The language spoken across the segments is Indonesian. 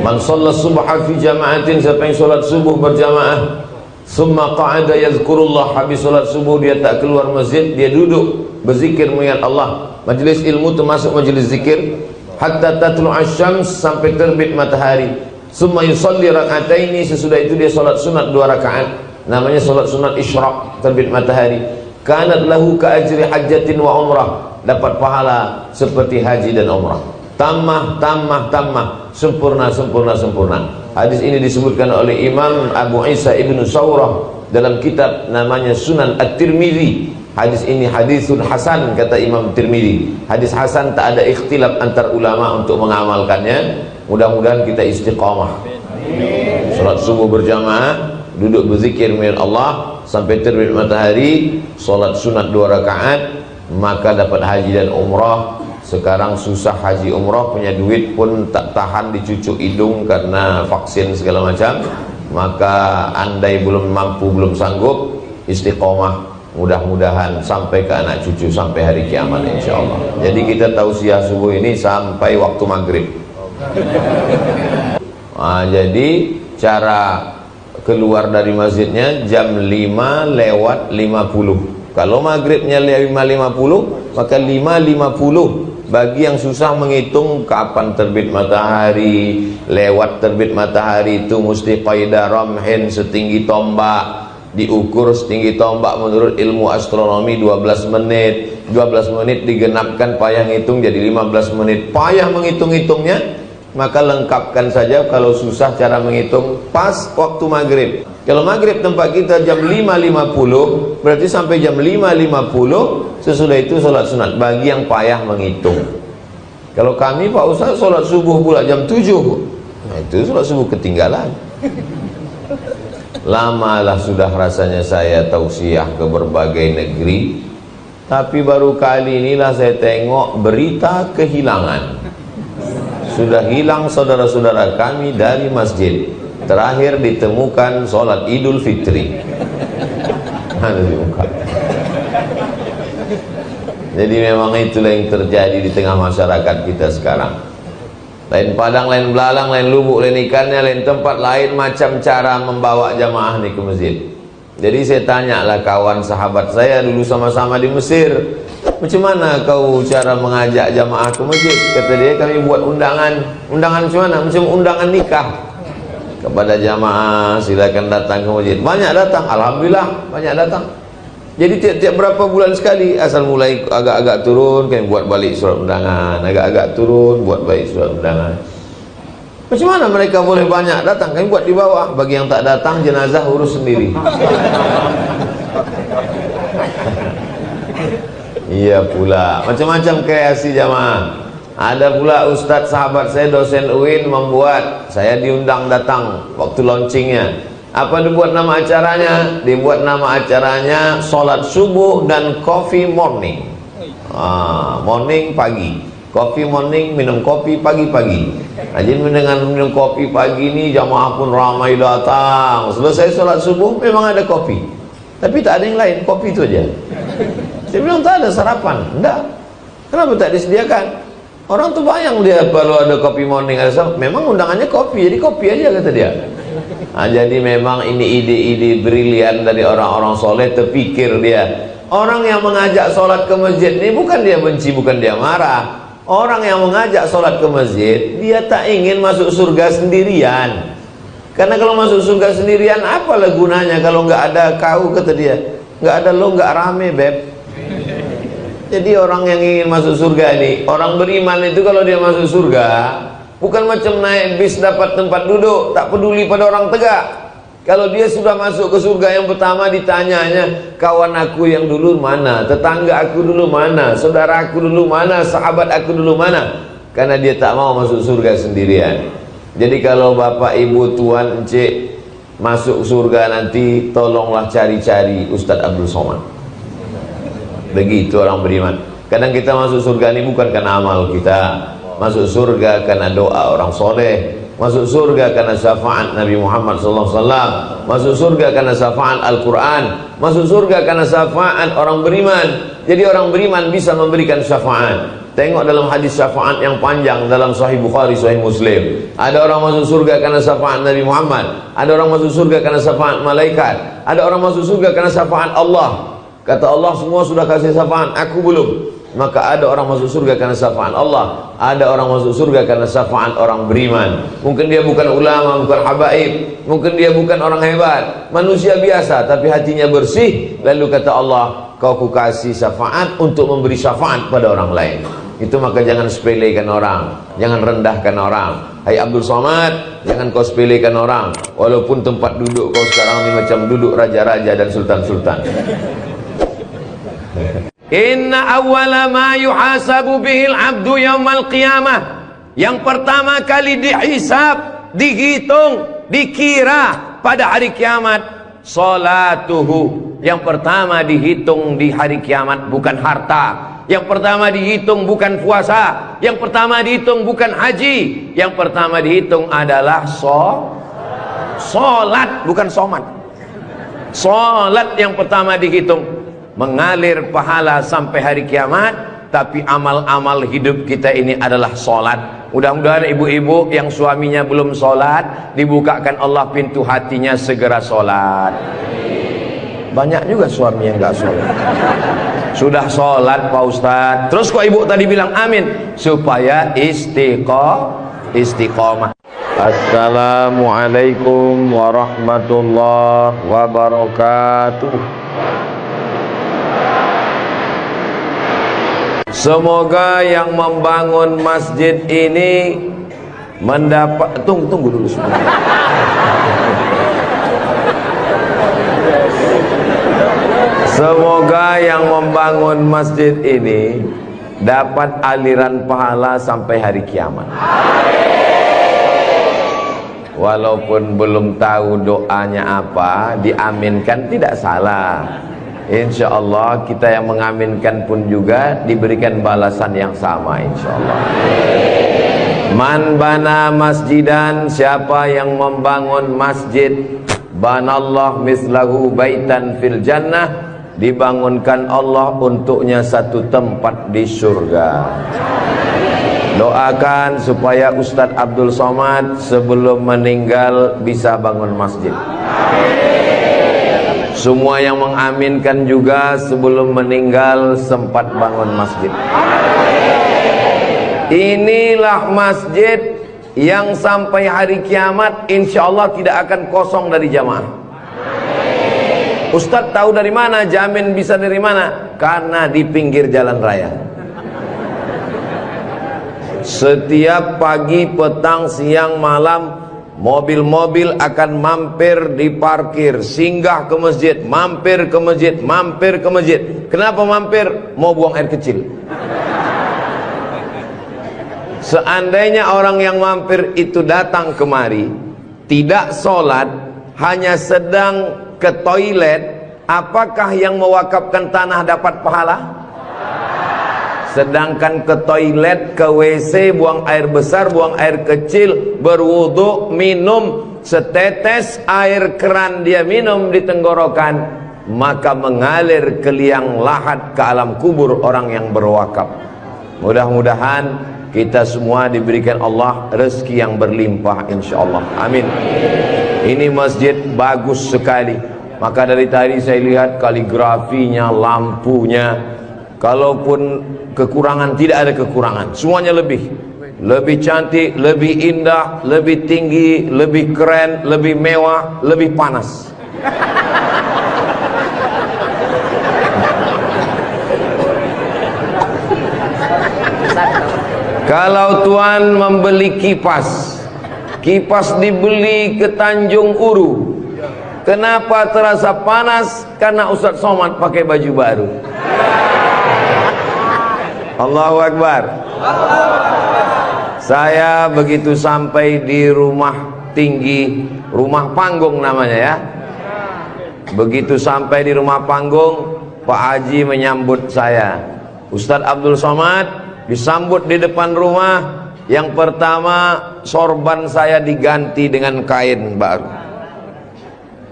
Man shalla subha fi jama'atin, siapa yang solat subuh berjamaah, summa qa'ada yazkurullah, habis solat subuh dia tak keluar masjid, dia duduk berzikir mengingat Allah. Majlis ilmu termasuk majlis zikir. Hatta tatlu'a syams, sampai terbit matahari. Summa yusalli rak'ataini, sesudah itu dia solat sunat 2 rakaat, namanya solat sunat isyraq, terbit matahari. Kanat lahu ka ajri hajjatin wa umrah, dapat pahala seperti haji dan umrah. Tammah, tammah, tammah, sempurna, sempurna, sempurna. Hadis ini disebutkan oleh Imam Abu Isa Ibnu Saurah dalam kitab namanya Sunan At-Tirmidzi. Hadis ini hadisun hasan, kata Imam Tirmidzi. Hadis hasan, tak ada ikhtilaf antar ulama untuk mengamalkannya. Mudah-mudahan kita istiqamah. Salat subuh berjamaah, duduk berzikir mengingat Allah sampai terbit matahari, salat sunat 2 rakaat, maka dapat haji dan umrah. Sekarang susah haji umrah, punya duit pun tak tahan dicucuk hidung karena vaksin segala macam. Maka andai belum mampu, belum sanggup, istiqomah, mudah-mudahan sampai ke anak cucu, sampai hari kiamat insyaallah. Jadi kita tausiah subuh ini sampai waktu maghrib. Jadi cara keluar dari masjidnya jam 5 lewat 50. Kalau maghribnya 5.50, maka 5.50. Bagi yang susah menghitung kapan terbit matahari, lewat terbit matahari itu mesti qaidah ramhin, setinggi tombak, diukur setinggi tombak menurut ilmu astronomi 12 menit. 12 menit digenapkan payah ngitung jadi 15 menit. Payah menghitung-hitungnya, maka lengkapkan saja kalau susah cara menghitung pas waktu maghrib. Kalau maghrib tempat kita jam 5.50, berarti sampai jam 5.50, sesudah itu sholat sunat bagi yang payah menghitung. Kalau kami Pak Ustaz sholat subuh pula jam 7, nah itu sholat subuh ketinggalan. Lamalah sudah rasanya saya tausiah ke berbagai negeri, tapi baru kali inilah saya tengok berita kehilangan. Sudah hilang saudara-saudara kami dari masjid. Terakhir ditemukan sholat Idul Fitri. Jadi memang itulah yang terjadi di tengah masyarakat kita sekarang. Lain padang, lain belalang, lain lubuk, lain ikannya, lain tempat, lain macam cara membawa jamaah nih ke masjid. Jadi saya tanyalah kawan sahabat saya dulu sama-sama di Mesir, macam mana kau cara mengajak jamaah ke masjid? Kata dia, kami buat undangan. Undangan macam mana? Macam undangan nikah. Kepada jamaah, silakan datang ke masjid. Banyak datang, alhamdulillah banyak datang. Jadi tiap-tiap berapa bulan sekali, asal mulai agak-agak turun, kami buat balik surat undangan. Agak-agak turun, buat balik surat undangan. Macam mana mereka boleh banyak datang? Kami buat di bawah. Bagi yang tak datang, jenazah urus sendiri. Iya pula, macam-macam kreasi jamaah. Ada pula ustadz sahabat saya, dosen UIN, membuat, saya diundang datang waktu launchingnya. Apa dibuat nama acaranya? Dibuat nama acaranya sholat subuh dan coffee morning. Morning pagi, coffee morning, minum kopi pagi-pagi. Jadi dengan minum kopi pagi ini jamaah pun ramai datang. Selesai sholat subuh memang ada kopi, tapi tak ada yang lain, kopi itu aja. Saya bilang tak ada sarapan, enggak. Kenapa tak disediakan? Orang tuh bayang dia kalau ada kopi morning, memang undangannya kopi, jadi kopi aja kata dia. Jadi memang ini ide-ide brilian dari orang-orang soleh, terpikir dia. Orang yang mengajak sholat ke masjid ini bukan dia benci, bukan dia marah. Orang yang mengajak sholat ke masjid, dia tak ingin masuk surga sendirian. Karena kalau masuk surga sendirian, apalah gunanya kalau nggak ada kau, kata dia. Nggak ada lo, nggak rame beb. Jadi orang yang ingin masuk surga ini, orang beriman itu kalau dia masuk surga, bukan macam naik bis dapat tempat duduk, tak peduli pada orang tegak. Kalau dia sudah masuk ke surga, yang pertama ditanyanya, kawan aku yang dulu mana, tetangga aku dulu mana, saudara aku dulu mana, sahabat aku dulu mana. Karena dia tak mau masuk surga sendirian. Jadi kalau bapak, ibu, tuan, encik masuk surga nanti, tolonglah cari-cari Ustadz Abdul Somad. Begitu orang beriman. Kadang kita masuk surga ini bukan karena amal kita, masuk surga karena doa orang soleh, masuk surga karena syafaat Nabi Muhammad SAW, masuk surga karena syafaat Al-Quran, masuk surga karena syafaat orang beriman. Jadi orang beriman bisa memberikan syafaat. Tengok dalam hadis syafaat yang panjang dalam Sahih Bukhari, Sahih Muslim. Ada orang masuk surga karena syafaat Nabi Muhammad. Ada orang masuk surga karena syafaat malaikat. Ada orang masuk surga karena syafaat Allah. Kata Allah, semua sudah kasih syafaat, aku belum. Maka ada orang masuk surga karena syafaat Allah. Ada orang masuk surga karena syafaat orang beriman. Mungkin dia bukan ulama, bukan habaib, mungkin dia bukan orang hebat, manusia biasa tapi hatinya bersih. Lalu kata Allah, kau kukasih syafaat untuk memberi syafaat pada orang lain. Itu maka jangan sepelekan orang, jangan rendahkan orang. Hai Abdul Somad, jangan kau sepelekan orang. Walaupun tempat duduk kau sekarang ini macam duduk raja-raja dan sultan-sultan. Inna awwala ma yuhasabu bihil abdu yaumal qiyamah. Yang pertama kali dihisab, dihitung, dikira pada hari kiamat, salatuhu. Yang pertama dihitung di hari kiamat bukan harta. Yang pertama dihitung bukan puasa. Yang pertama dihitung bukan haji. Yang pertama dihitung adalah solat, bukan somat. Solat yang pertama dihitung. Mengalir pahala sampai hari kiamat. Tapi amal-amal hidup kita ini adalah solat. Mudah-mudahan ibu-ibu yang suaminya belum solat, dibukakan Allah pintu hatinya segera solat. Banyak juga suami yang gak solat. Sudah solat Pak Ustadz, terus kok ibu tadi bilang amin? Supaya istiqomah. Assalamualaikum warahmatullahi wabarakatuh. Semoga yang membangun masjid ini mendapat, tunggu dulu sebentar. Semoga yang membangun masjid ini dapat aliran pahala sampai hari kiamat. Walaupun belum tahu doanya apa, diaminkan tidak salah. Insya Allah kita yang mengaminkan pun juga diberikan balasan yang sama, insya Allah. Man bana masjidan, siapa yang membangun masjid, banallah mislahu baitan fil jannah, dibangunkan Allah untuknya satu tempat di surga. Doakan supaya Ustadz Abdul Somad sebelum meninggal bisa bangun masjid. Semua yang mengaminkan juga sebelum meninggal sempat bangun masjid. Inilah masjid yang sampai hari kiamat insya Allah tidak akan kosong dari jamaah. Ustadz tahu dari mana? Jamin bisa dari mana? Karena di pinggir jalan raya. Setiap pagi, petang, siang, malam, mobil-mobil akan mampir di parkir, singgah ke masjid, mampir ke masjid, mampir ke masjid. Kenapa mampir? Mau buang air kecil. Seandainya orang yang mampir itu datang kemari, tidak sholat, hanya sedang ke toilet, apakah yang mewakafkan tanah dapat pahala? Sedangkan ke toilet, ke WC, buang air besar, buang air kecil, berwudu, minum setetes air keran dia minum di tenggorokan, maka mengalir ke liang lahat ke alam kubur orang yang berwakaf. Mudah-mudahan kita semua diberikan Allah rezeki yang berlimpah insyaallah. Amin. Ini masjid bagus sekali. Maka dari tadi saya lihat kaligrafinya, lampunya. Kalaupun kekurangan, tidak ada kekurangan. Semuanya lebih cantik, lebih indah, lebih tinggi, lebih keren, lebih mewah, lebih panas. Kalau tuan membeli kipas, kipas dibeli ke Tanjung Uru. Kenapa terasa panas? Karena Ustadz Somad pakai baju baru. Allahu Akbar. Saya begitu sampai di rumah tinggi, rumah panggung namanya ya. Begitu sampai di rumah panggung, Pak Haji menyambut saya. Ustadz Abdul Somad disambut di depan rumah. Yang pertama, sorban saya diganti dengan kain baru.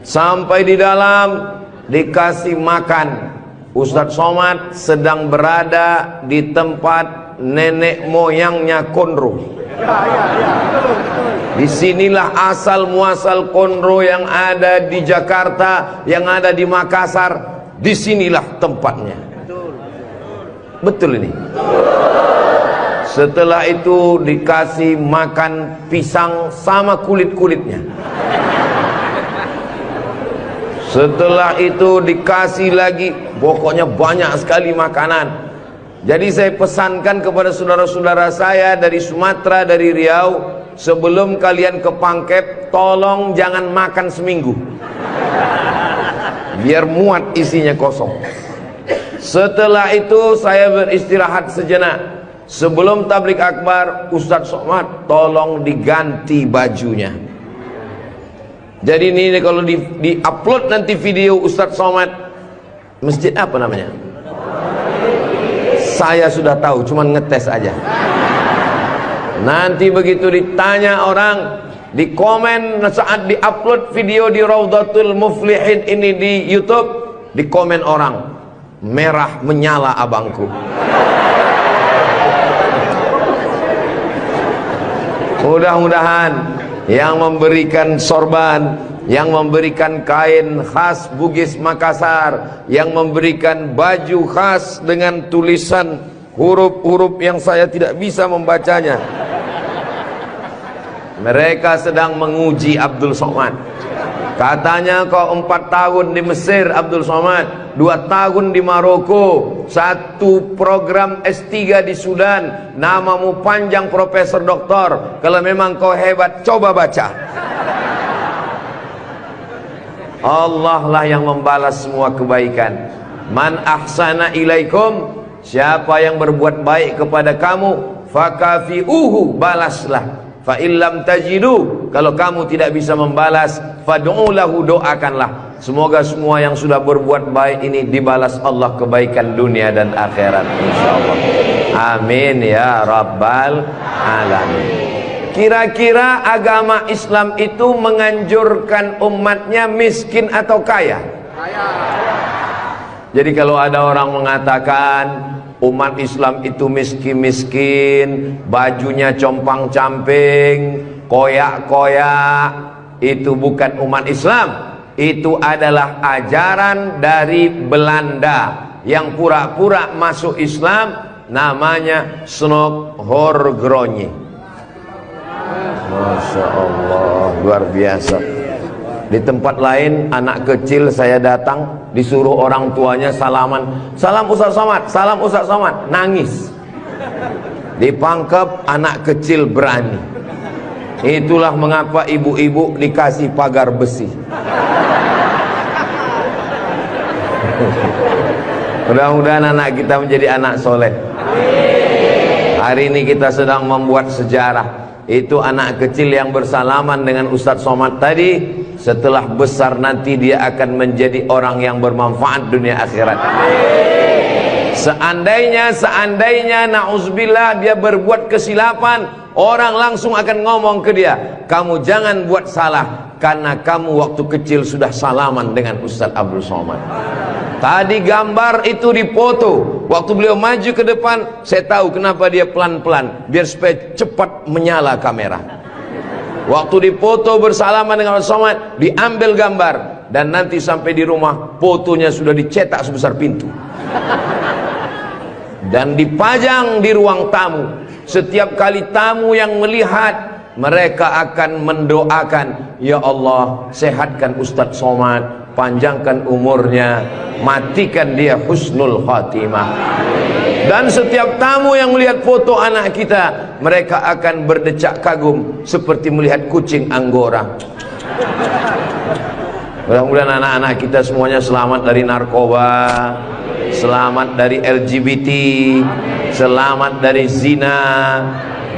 Sampai di dalam dikasih makan. Ustadz Somad sedang berada di tempat nenek moyangnya Konro. Disinilah asal muasal Konro yang ada di Jakarta, yang ada di Makassar. Disinilah tempatnya. Betul ini. Setelah itu dikasih makan pisang sama kulit-kulitnya. Setelah itu dikasih lagi, pokoknya banyak sekali makanan. Jadi saya pesankan kepada saudara-saudara saya dari Sumatera, dari Riau, sebelum kalian ke Pangkep, tolong jangan makan seminggu, biar muat isinya kosong. Setelah itu saya beristirahat sejenak. Sebelum tablik akbar, Ustadz Somad tolong diganti bajunya. Jadi ini kalau di upload nanti video Ustadz Somad, masjid apa namanya? Saya sudah tahu, cuman ngetes aja. Nanti begitu ditanya orang, di komen saat di upload video di Raudhatul Muflihin ini di YouTube, di komen orang, merah menyala abangku. Mudah-mudahan yang memberikan sorban, yang memberikan kain khas Bugis Makassar, yang memberikan baju khas dengan tulisan huruf-huruf yang saya tidak bisa membacanya, mereka sedang menguji Abdul Somad. Katanya kau 4 tahun di Mesir Abdul Somad, 2 tahun di Maroko, 1 program S3 di Sudan, namamu panjang profesor doktor. Kalau memang kau hebat, coba baca. Allah lah yang membalas semua kebaikan. Man ahsana ilaikum, siapa yang berbuat baik kepada kamu, fakafi'uhu, balaslah. Fa illam tajidu, kalau kamu tidak bisa membalas, fad'u lahu, doakanlah. Semoga semua yang sudah berbuat baik ini dibalas Allah kebaikan dunia dan akhirat, insyaallah. Amin ya rabbal alamin. Kira-kira agama Islam itu menganjurkan umatnya miskin atau kaya? Jadi kalau ada orang mengatakan umat Islam itu miskin-miskin, bajunya compang-camping, koyak-koyak, itu bukan umat Islam. Itu adalah ajaran dari Belanda yang pura-pura masuk Islam, namanya Snokhorgrony. Masya Allah, luar biasa. Di tempat lain anak kecil saya datang, disuruh orang tuanya salaman, salam Ustadz Somad, salam Ustadz Somad, nangis. Di Pangkep anak kecil berani. Itulah mengapa ibu-ibu dikasih pagar besi. Mudah-mudahan anak kita menjadi anak soleh. Hari ini kita sedang membuat sejarah. Itu anak kecil yang bersalaman dengan Ustadz Somad tadi, setelah besar nanti dia akan menjadi orang yang bermanfaat dunia akhirat. Seandainya na'udzubillah dia berbuat kesilapan, orang langsung akan ngomong ke dia, kamu jangan buat salah, karena kamu waktu kecil sudah salaman dengan Ustadz Abdul Somad. Tadi gambar itu dipoto, waktu beliau maju ke depan, saya tahu kenapa dia pelan-pelan, biar supaya cepat menyala kamera. Waktu dipoto bersalaman dengan Ustadz Somad, diambil gambar, dan nanti sampai di rumah fotonya sudah dicetak sebesar pintu dan dipajang di ruang tamu. Setiap kali tamu yang melihat, mereka akan mendoakan, ya Allah sehatkan Ustadz Somad, panjangkan umurnya, matikan dia husnul khatimah. Dan setiap tamu yang melihat foto anak kita, mereka akan berdecak kagum seperti melihat kucing Anggora. Mudah-mudahan anak-anak kita semuanya selamat dari narkoba, selamat dari LGBT, selamat dari zina,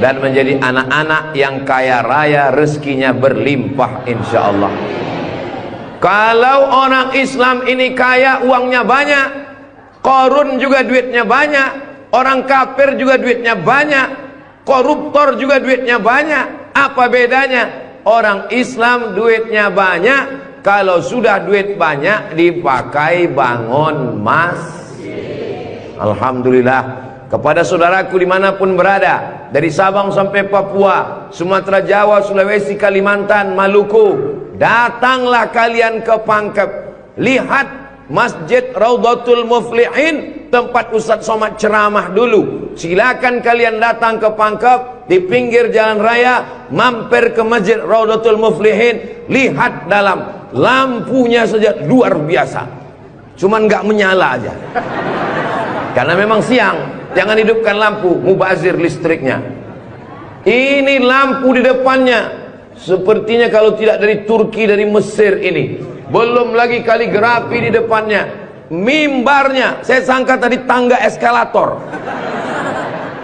dan menjadi anak-anak yang kaya raya, rezekinya berlimpah insyaallah. Kalau orang Islam ini kaya, uangnya banyak, Qarun juga duitnya banyak, orang kafir juga duitnya banyak, koruptor juga duitnya banyak. Apa bedanya? Orang Islam duitnya banyak, kalau sudah duit banyak dipakai bangun masjid. Alhamdulillah, kepada saudaraku dimanapun berada, dari Sabang sampai Papua, Sumatera, Jawa, Sulawesi, Kalimantan, Maluku, datanglah kalian ke Pangkep, lihat Masjid Raudhatul Muflihin, tempat Ustaz Somad ceramah dulu. Silakan kalian datang ke Pangkep, di pinggir jalan raya, mampir ke Masjid Raudhatul Muflihin, lihat dalam, lampunya saja luar biasa, cuman nggak menyala aja karena memang siang. Jangan hidupkan lampu, mubazir listriknya. Ini lampu di depannya sepertinya kalau tidak dari Turki, dari Mesir ini. Belum lagi kaligrafi di depannya. Mimbarnya, saya sangka tadi tangga eskalator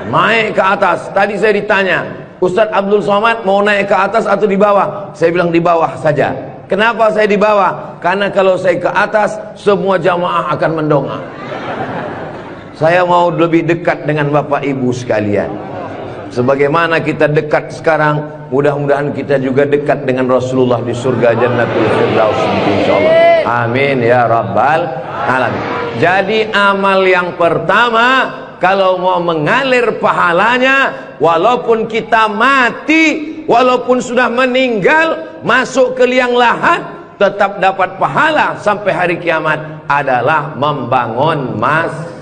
naik ke atas. Tadi saya ditanya, Ustadz Abdul Somad mau naik ke atas atau di bawah? Saya bilang di bawah saja. Kenapa saya di bawah? Karena kalau saya ke atas, semua jamaah akan mendongak. Saya mau lebih dekat dengan Bapak Ibu sekalian. Sebagaimana kita dekat sekarang, mudah-mudahan kita juga dekat dengan Rasulullah di surga Jannatul Firdaus, insyaallah. Amin ya rabbal alamin. Jadi amal yang pertama, kalau mau mengalir pahalanya, walaupun kita mati, walaupun sudah meninggal, masuk ke liang lahat, tetap dapat pahala sampai hari kiamat, adalah membangun masjid.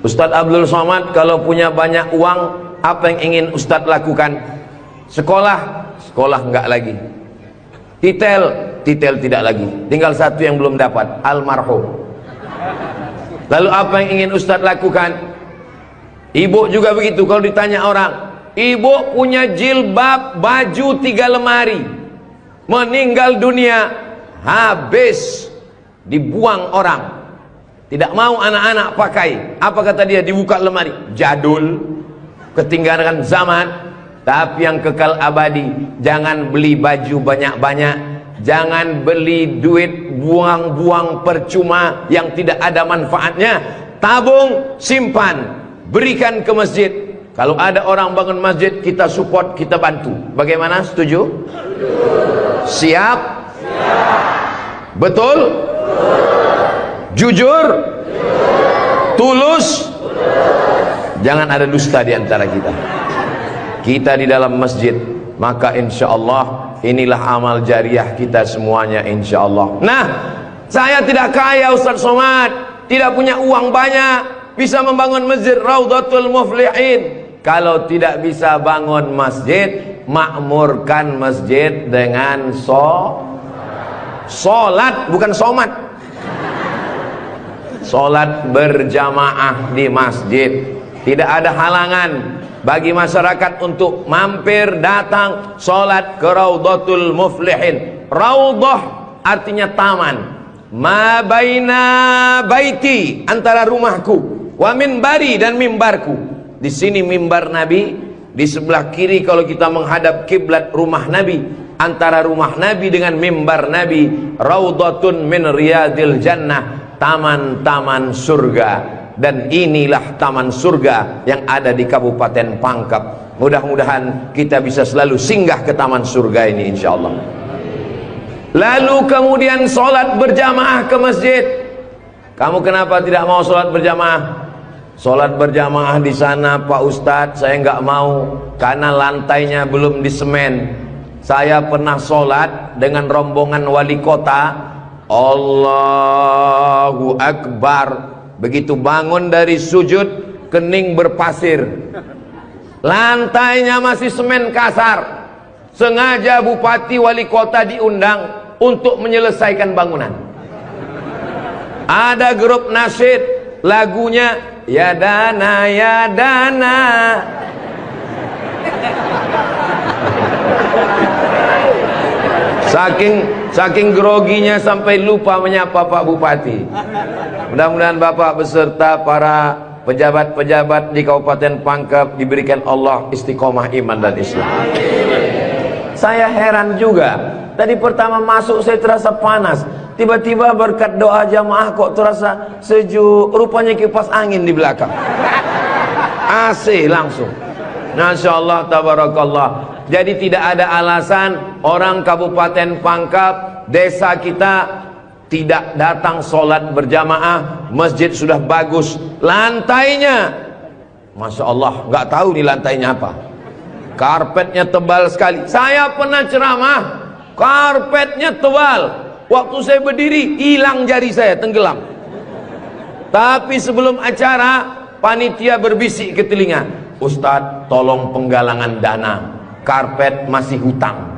Ustadz Abdul Somad kalau punya banyak uang, apa yang ingin Ustadz lakukan? Sekolah, sekolah enggak lagi. Titel, titel tidak lagi. Tinggal satu yang belum dapat, almarhum. Lalu apa yang ingin Ustadz lakukan? Ibu juga begitu. Kalau ditanya orang, ibu punya jilbab, baju 3 lemari, meninggal dunia, habis, dibuang orang, tidak mau anak-anak pakai. Apa kata dia? Dibuka lemari, jadul, ketinggalan zaman. Tapi yang kekal abadi, jangan beli baju banyak-banyak, jangan beli duit buang-buang percuma yang tidak ada manfaatnya. Tabung, simpan, berikan ke masjid. Kalau ada orang bangun masjid, kita support, kita bantu. Bagaimana? Setuju? Siap? Betul? Jujur? Tulus? Jangan ada dusta di antara kita. Kita di dalam masjid, maka insya Allah inilah amal jariah kita semuanya, insya Allah. Nah, saya tidak kaya Ustaz Somad, tidak punya uang banyak, bisa membangun masjid Raudhatul Muflihin. Kalau tidak bisa bangun masjid, makmurkan masjid dengan sholat, bukan somat. Sholat berjamaah di masjid. Tidak ada halangan bagi masyarakat untuk mampir, datang, sholat ke Raudhatul Muflihin. Raudhah artinya taman. Ma baina baiti, antara rumahku, wa minbari, dan mimbarku. Di sini mimbar Nabi, di sebelah kiri kalau kita menghadap kiblat rumah Nabi. Antara rumah Nabi dengan mimbar Nabi, Raudhatun min riyadil jannah, taman-taman surga. Dan inilah taman surga yang ada di Kabupaten Pangkep. Mudah-mudahan kita bisa selalu singgah ke taman surga ini, insya Allah. Lalu kemudian sholat berjamaah ke masjid. Kamu kenapa tidak mau sholat berjamaah? Sholat berjamaah di sana, Pak Ustadz, saya nggak mau karena lantainya belum disemen. Saya pernah sholat dengan rombongan wali kota. Allahu Akbar. Begitu bangun dari sujud, kening berpasir, lantainya masih semen kasar. Sengaja bupati wali kota diundang untuk menyelesaikan bangunan. Ada grup nasyid, lagunya ya dana ya dana. Saking groginya sampai lupa menyapa Pak Bupati. Mudah-mudahan Bapak beserta para pejabat-pejabat di Kabupaten Pangkep diberikan Allah istiqomah iman dan Islam. Saya heran juga. Tadi pertama masuk saya terasa panas. Tiba-tiba berkat doa jamaah kok terasa sejuk. Rupanya kipas angin di belakang. AC langsung. Masya Allah, tabarakallah. Jadi tidak ada alasan orang Kabupaten Pangkep, desa kita, tidak datang sholat berjamaah, masjid sudah bagus, lantainya, Masya Allah, nggak tahu nih lantainya apa, karpetnya tebal sekali. Saya pernah ceramah, karpetnya tebal, waktu saya berdiri hilang jari saya, tenggelam. Tapi sebelum acara, panitia berbisik ke telinga, Ustadz tolong penggalangan dana, karpet masih hutang.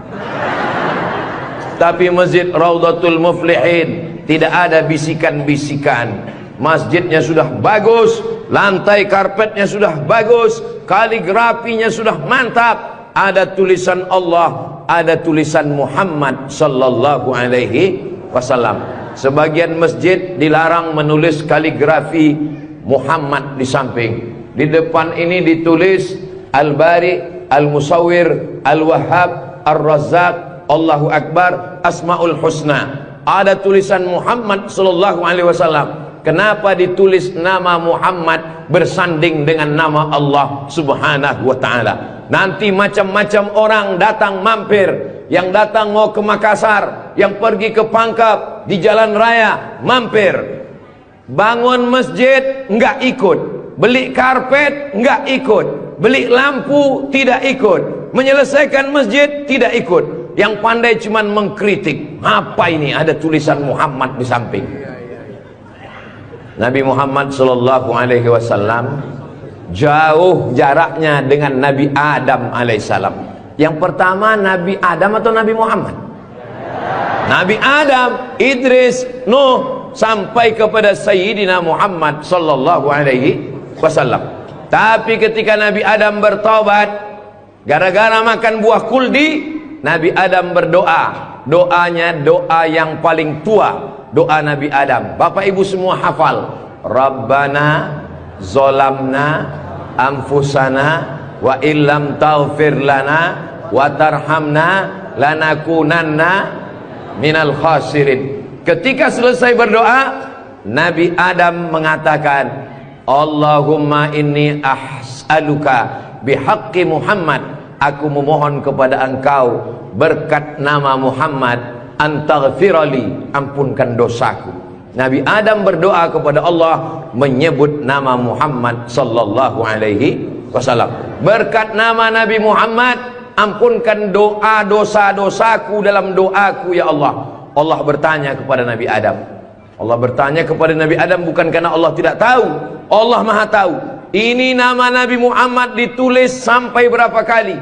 Tapi masjid Raudhatul Muflihin tidak ada bisikan-bisikan. Masjidnya sudah bagus, lantai karpetnya sudah bagus, kaligrafinya sudah mantap, ada tulisan Allah, ada tulisan Muhammad sallallahu alaihi wasallam. Sebagian masjid dilarang menulis kaligrafi Muhammad di samping. Di depan ini ditulis Al-Bari, Al-Musawwir, Al-Wahhab, Ar-Razzaq, Allahu Akbar, Asmaul Husna. Ada tulisan Muhammad sallallahu alaihi wasallam. Kenapa ditulis nama Muhammad bersanding dengan nama Allah subhanahu wa ta'ala? Nanti macam-macam orang datang mampir. Yang datang mau ke Makassar, yang pergi ke Pangkep, di jalan raya mampir. Bangun masjid enggak ikut, beli karpet enggak ikut, beli lampu tidak ikut, menyelesaikan masjid tidak ikut. Yang pandai cuman mengkritik. Apa ini? Ada tulisan Muhammad di samping. Nabi Muhammad sallallahu alaihi wasallam jauh jaraknya dengan Nabi Adam alaihissalam. Yang pertama Nabi Adam atau Nabi Muhammad? Nabi Adam, Idris, Nuh, sampai kepada Sayyidina Muhammad sallallahu alaihi wasallam. Tapi ketika Nabi Adam bertaubat gara-gara makan buah kuldi, Nabi Adam berdoa. Doanya doa yang paling tua, doa Nabi Adam. Bapak ibu semua hafal. Rabbana zolamna anfusana wa illam taghfir lana wa tarhamna lanakunanna minal khasirin. Ketika selesai berdoa, Nabi Adam mengatakan, Allahumma inni as'aluka bihaqqi Muhammad, aku memohon kepada engkau berkat nama Muhammad, antaghfirali, ampunkan dosaku. Nabi Adam berdoa kepada Allah menyebut nama Muhammad sallallahu alaihi wasallam. Berkat nama Nabi Muhammad, ampunkan doa dosa-dosaku dalam doaku ya Allah. Allah bertanya kepada Nabi Adam. Allah bertanya kepada Nabi Adam bukan karena Allah tidak tahu. Allah Maha tahu. Ini nama Nabi Muhammad ditulis sampai berapa kali?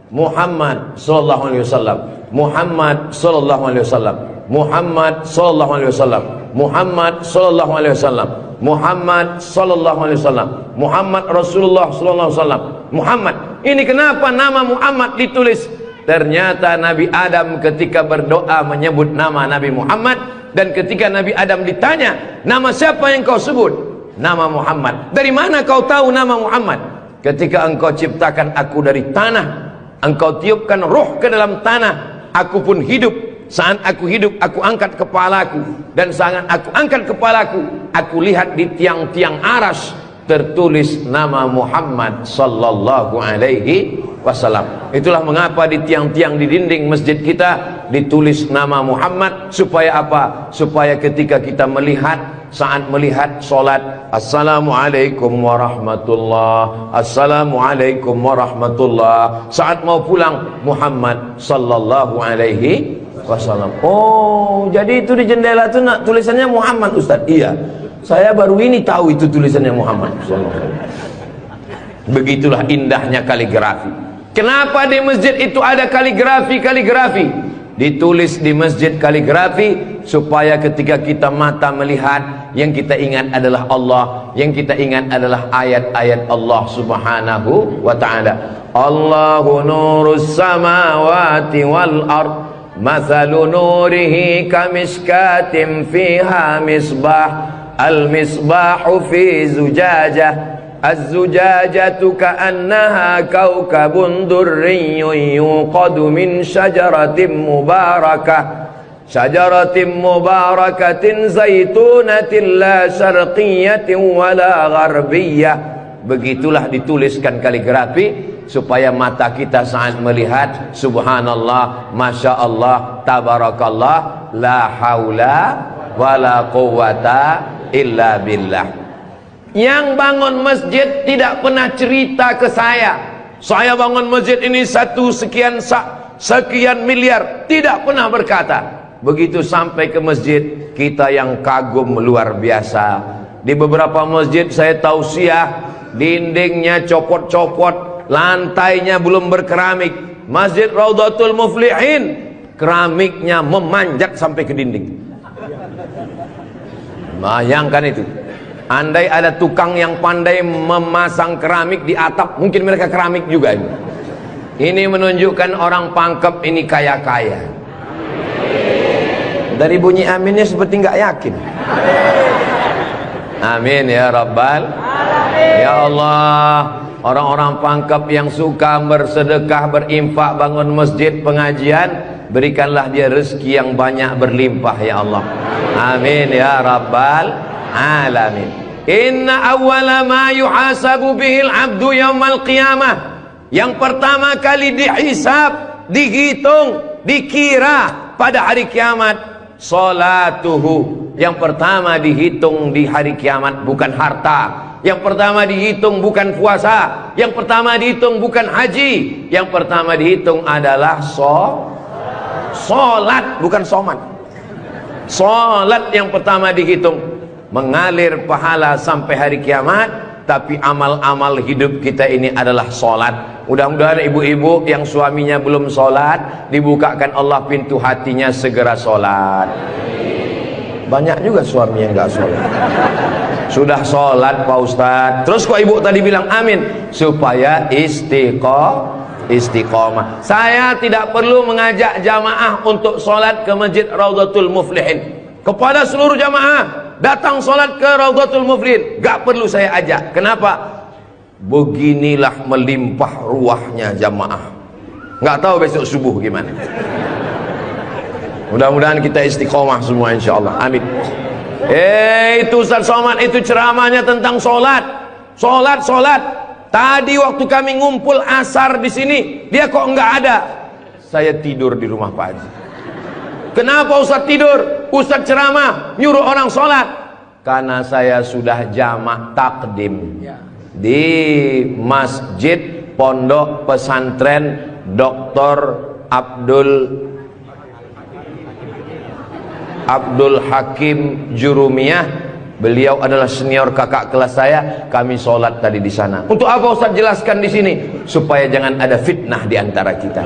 Muhammad sallallahu alaihi wasallam, Muhammad sallallahu alaihi wasallam, Muhammad sallallahu alaihi wasallam, Muhammad sallallahu alaihi wasallam, Muhammad sallallahu alaihi wasallam, Muhammad Rasulullah sallallahu alaihi wasallam, Muhammad. Ini kenapa nama Muhammad ditulis? Ternyata Nabi Adam ketika berdoa menyebut nama Nabi Muhammad, dan ketika Nabi Adam ditanya, nama siapa yang kau sebut? Nama Muhammad. Dari mana kau tahu nama Muhammad? Ketika engkau ciptakan aku dari tanah, engkau tiupkan roh ke dalam tanah, aku pun hidup. Saat aku hidup, aku angkat kepalaku, dan saat aku angkat kepalaku, aku lihat di tiang-tiang aras tertulis nama Muhammad sallallahu alaihi wasallam. Itulah mengapa di tiang-tiang di dinding masjid kita ditulis nama Muhammad. Supaya apa? Supaya ketika kita melihat, saat melihat solat, assalamualaikum warahmatullah, assalamualaikum warahmatullah. Saat mau pulang, Muhammad sallallahu alaihi wasallam. Oh, jadi itu di jendela itu tulisannya Muhammad, Ustaz? Iya, saya baru ini tahu itu tulisannya Muhammad sallallahu alaihi wasallam. Begitulah indahnya kaligrafi. Kenapa di masjid itu ada kaligrafi? Ditulis di masjid kaligrafi supaya ketika kita mata melihat, yang kita ingat adalah Allah, yang kita ingat adalah ayat-ayat Allah subhanahu wa ta'ala. Allahu nurus samawati wal ard, mathalu nurihi kamishkatin fiha misbah, al misbahu fi zujajah, الزجاجة كأنها كوكب دري يوقد من شجرة مباركة زيتونة لا شرقية ولا غربية. Begitulah dituliskan kaligrafi supaya mata kita saat melihat, subhanallah, masya Allah, tabarakallah, la haula wala quwwata illa billah. Yang bangun masjid tidak pernah cerita ke saya bangun masjid ini sekian miliar, tidak pernah berkata. Begitu sampai ke masjid, kita yang kagum luar biasa. Di beberapa masjid saya tausiah, dindingnya copot-copot, lantainya belum berkeramik. Masjid Raudhatul Muflihin, keramiknya memanjat sampai ke dinding. Bayangkan itu. Andai ada tukang yang pandai memasang keramik di atap, mungkin mereka keramik juga ini. Ini menunjukkan orang Pangkep ini kaya-kaya. Dari bunyi aminnya seperti nggak yakin. Amin ya Rabbal Alamin. Ya Allah, orang-orang Pangkep yang suka bersedekah, berinfak, bangun masjid, pengajian, berikanlah dia rezeki yang banyak berlimpah ya Allah. Amin ya Rabbal Alamin. Inna awwala ma yuhasabu bihil abdu yaumal qiyamah. Yang pertama kali dihisab, dihitung, dikira pada hari kiamat, salatuhu. Yang pertama dihitung di hari kiamat bukan harta. Yang pertama dihitung bukan puasa. Yang pertama dihitung bukan haji. Yang pertama dihitung adalah solat, bukan somat. Solat yang pertama dihitung. Mengalir pahala sampai hari kiamat. Tapi amal-amal hidup kita ini adalah solat. Mudah-mudahan ibu-ibu yang suaminya belum solat, dibukakan Allah pintu hatinya segera solat. Banyak juga suami yang gak sholat. Sudah sholat Pak Ustadz, terus kok ibu tadi bilang amin? Supaya istiqomah. Saya tidak perlu mengajak jamaah untuk sholat ke Masjid Raudhatul Muflihin. Kepada seluruh jamaah, datang sholat ke Raudhatul Muflihin, gak perlu saya ajak. Kenapa? Beginilah melimpah ruahnya jamaah. Gak tahu besok subuh gimana. Mudah-mudahan kita istiqomah semua insyaallah. Amin. Itu Ustaz Somad itu ceramahnya tentang solat. Solat. Tadi waktu kami ngumpul asar di sini, dia kok enggak ada. Saya tidur di rumah Pak Haji. Kenapa Ustaz tidur? Ustaz ceramah nyuruh orang solat. Karena saya sudah jamak takdim di Masjid Pondok Pesantren Dr. Abdul Hakim Jurumiyah. Beliau adalah senior kakak kelas saya. Kami sholat tadi di sana. Untuk apa Ustaz jelaskan di sini? Supaya jangan ada fitnah di antara kita.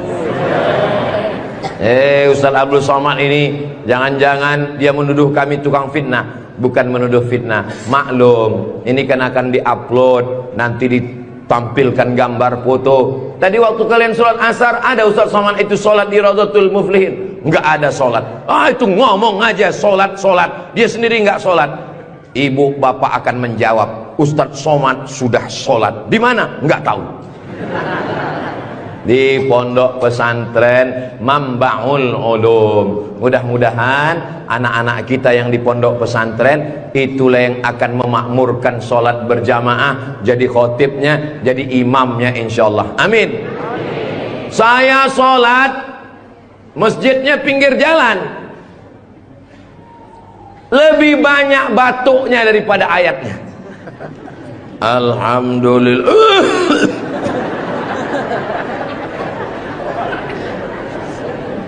Ustaz Abdul Somad ini jangan-jangan dia menuduh kami tukang fitnah. Bukan menuduh fitnah. Maklum, ini kan akan diupload, nanti ditampilkan gambar foto. Tadi waktu kalian sholat asar, ada Ustaz Somad itu sholat di Raudhatul Muflihin. Enggak ada sholat. Itu ngomong aja sholat. Dia sendiri enggak sholat. Ibu bapak akan menjawab, Ustadz Somad sudah sholat. Di mana? Enggak tahu. Di Pondok Pesantren Mambaul Ulum. Mudah-mudahan anak-anak kita yang di pondok pesantren itulah yang akan memakmurkan sholat berjamaah, jadi khotibnya, jadi imamnya insyaallah. Amin. Saya sholat, masjidnya pinggir jalan, lebih banyak batuknya daripada ayatnya. Alhamdulillah.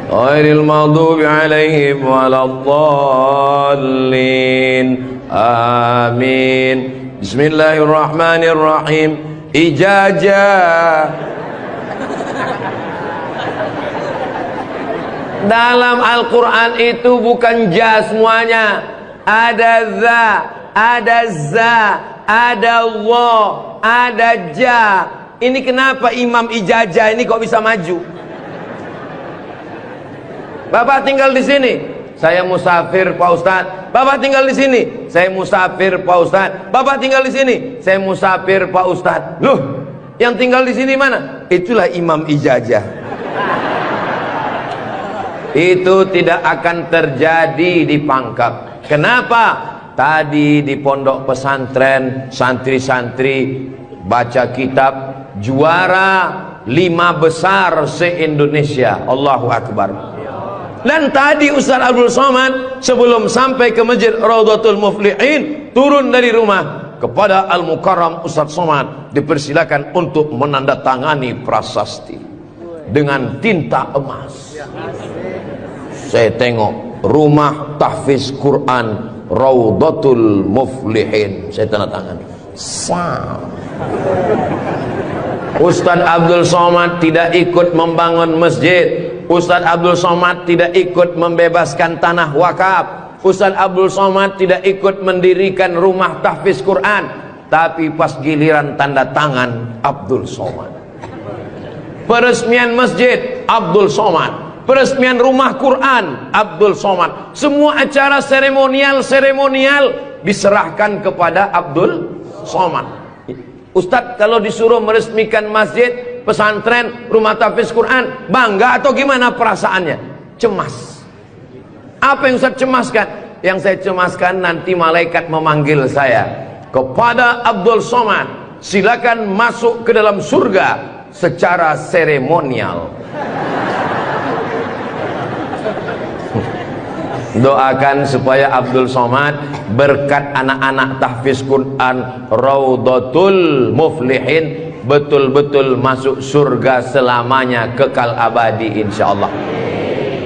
Ghairil maghdubi alaihim waladdallin. Amin. Bismillahirrahmanirrahim. Ijazah. Dalam Al-Quran itu bukan ja semuanya. Ada za, ada za, ada Allah, ada ja. Ini kenapa Imam Ijazah ini kok bisa maju? Bapak tinggal di sini, saya musafir Pak Ustadz. Bapak tinggal di sini, saya musafir Pak Ustadz. Bapak tinggal di sini, saya musafir Pak Ustadz. Loh, yang tinggal di sini mana? Itulah Imam Ijazah. Itu tidak akan terjadi di Pangkep. Kenapa? Tadi di pondok pesantren santri-santri baca kitab juara 5 besar se-Indonesia. Allahu Akbar. Dan tadi Ustaz Abdul Somad sebelum sampai ke Masjid Raudhatul Muflihin, turun dari rumah, kepada Al-Mukarram Ustaz Somad dipersilakan untuk menandatangani prasasti dengan tinta emas. Saya tengok rumah tahfiz Quran Raudhatul Muflihin, saya tanda tangan. Ustaz Abdul Somad tidak ikut membangun masjid. Ustaz Abdul Somad tidak ikut membebaskan tanah wakaf. Ustaz Abdul Somad tidak ikut mendirikan rumah tahfiz Quran. Tapi pas giliran tanda tangan, Abdul Somad. Peresmian masjid, Abdul Somad. Peresmian rumah Quran, Abdul Somad. Semua acara seremonial diserahkan kepada Abdul Somad. Ustaz kalau disuruh meresmikan masjid, pesantren, rumah tahfiz Quran, bangga atau gimana perasaannya? Cemas. Apa yang Ustaz cemaskan? Yang saya cemaskan nanti malaikat memanggil saya, kepada Abdul Somad, silakan masuk ke dalam surga secara seremonial. Doakan supaya Abdul Somad berkat anak-anak tahfiz Quran Raudhatul Muflihin betul-betul masuk surga selamanya, kekal abadi insyaallah.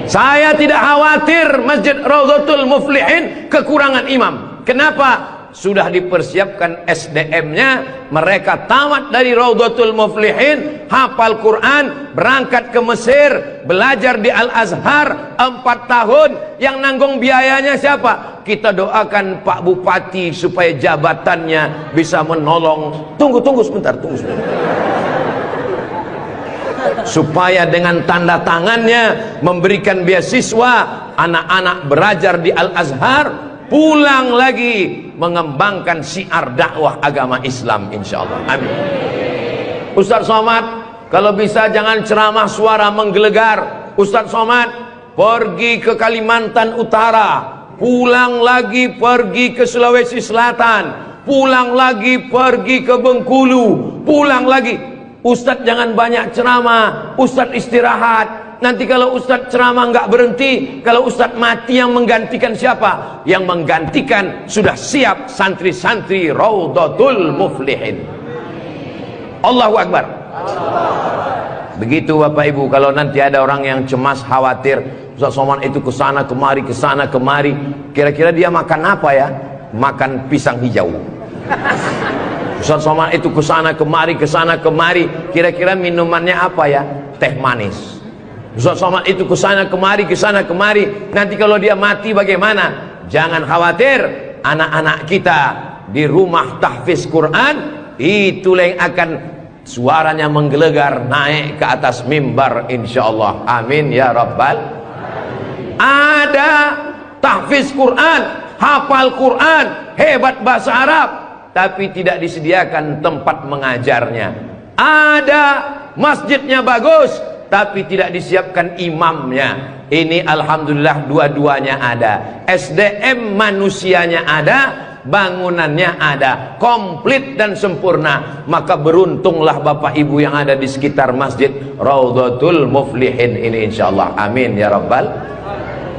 Saya tidak khawatir Masjid Raudhatul Muflihin kekurangan imam. Kenapa? Sudah dipersiapkan SDM-nya. Mereka tamat dari Raudhatul Muflihin, hafal Quran, berangkat ke Mesir, belajar di Al-Azhar 4 tahun. Yang nanggung biayanya siapa? Kita doakan Pak Bupati supaya jabatannya bisa menolong. Tunggu sebentar. Supaya dengan tanda tangannya memberikan beasiswa, anak-anak belajar di Al-Azhar, pulang lagi mengembangkan syiar dakwah agama Islam insyaallah. Amin. Ustaz Somad, kalau bisa jangan ceramah suara menggelegar. Ustaz Somad pergi ke Kalimantan Utara, pulang lagi pergi ke Sulawesi Selatan, pulang lagi pergi ke Bengkulu, pulang lagi. Ustaz jangan banyak ceramah, Ustaz istirahat. Nanti kalau Ustaz ceramah nggak berhenti, kalau Ustaz mati yang menggantikan siapa? Yang menggantikan sudah siap santri-santri Raudhatul Muflihin. Allahu Akbar. Begitu Bapak Ibu, kalau nanti ada orang yang cemas, khawatir Ustaz Somad itu kesana kemari, kira-kira dia makan apa ya? Makan pisang hijau. Ustaz Somad itu kesana kemari, kira-kira minumannya apa ya? Teh manis. Ustaz Somad itu kesana kemari, nanti kalau dia mati bagaimana? Jangan khawatir, anak-anak kita di rumah tahfiz Quran itulah yang akan suaranya menggelegar naik ke atas mimbar insyaallah. Amin ya rabbal alamin. Ada tahfiz Quran, hafal Quran, hebat bahasa Arab, tapi tidak disediakan tempat mengajarnya. Ada masjidnya bagus, tapi tidak disiapkan imamnya. Ini alhamdulillah dua-duanya ada. SDM manusianya ada, bangunannya ada, komplit dan sempurna. Maka beruntunglah Bapak Ibu yang ada di sekitar Masjid Raudhatul Muflihin ini insyaallah. Amin ya rabbal.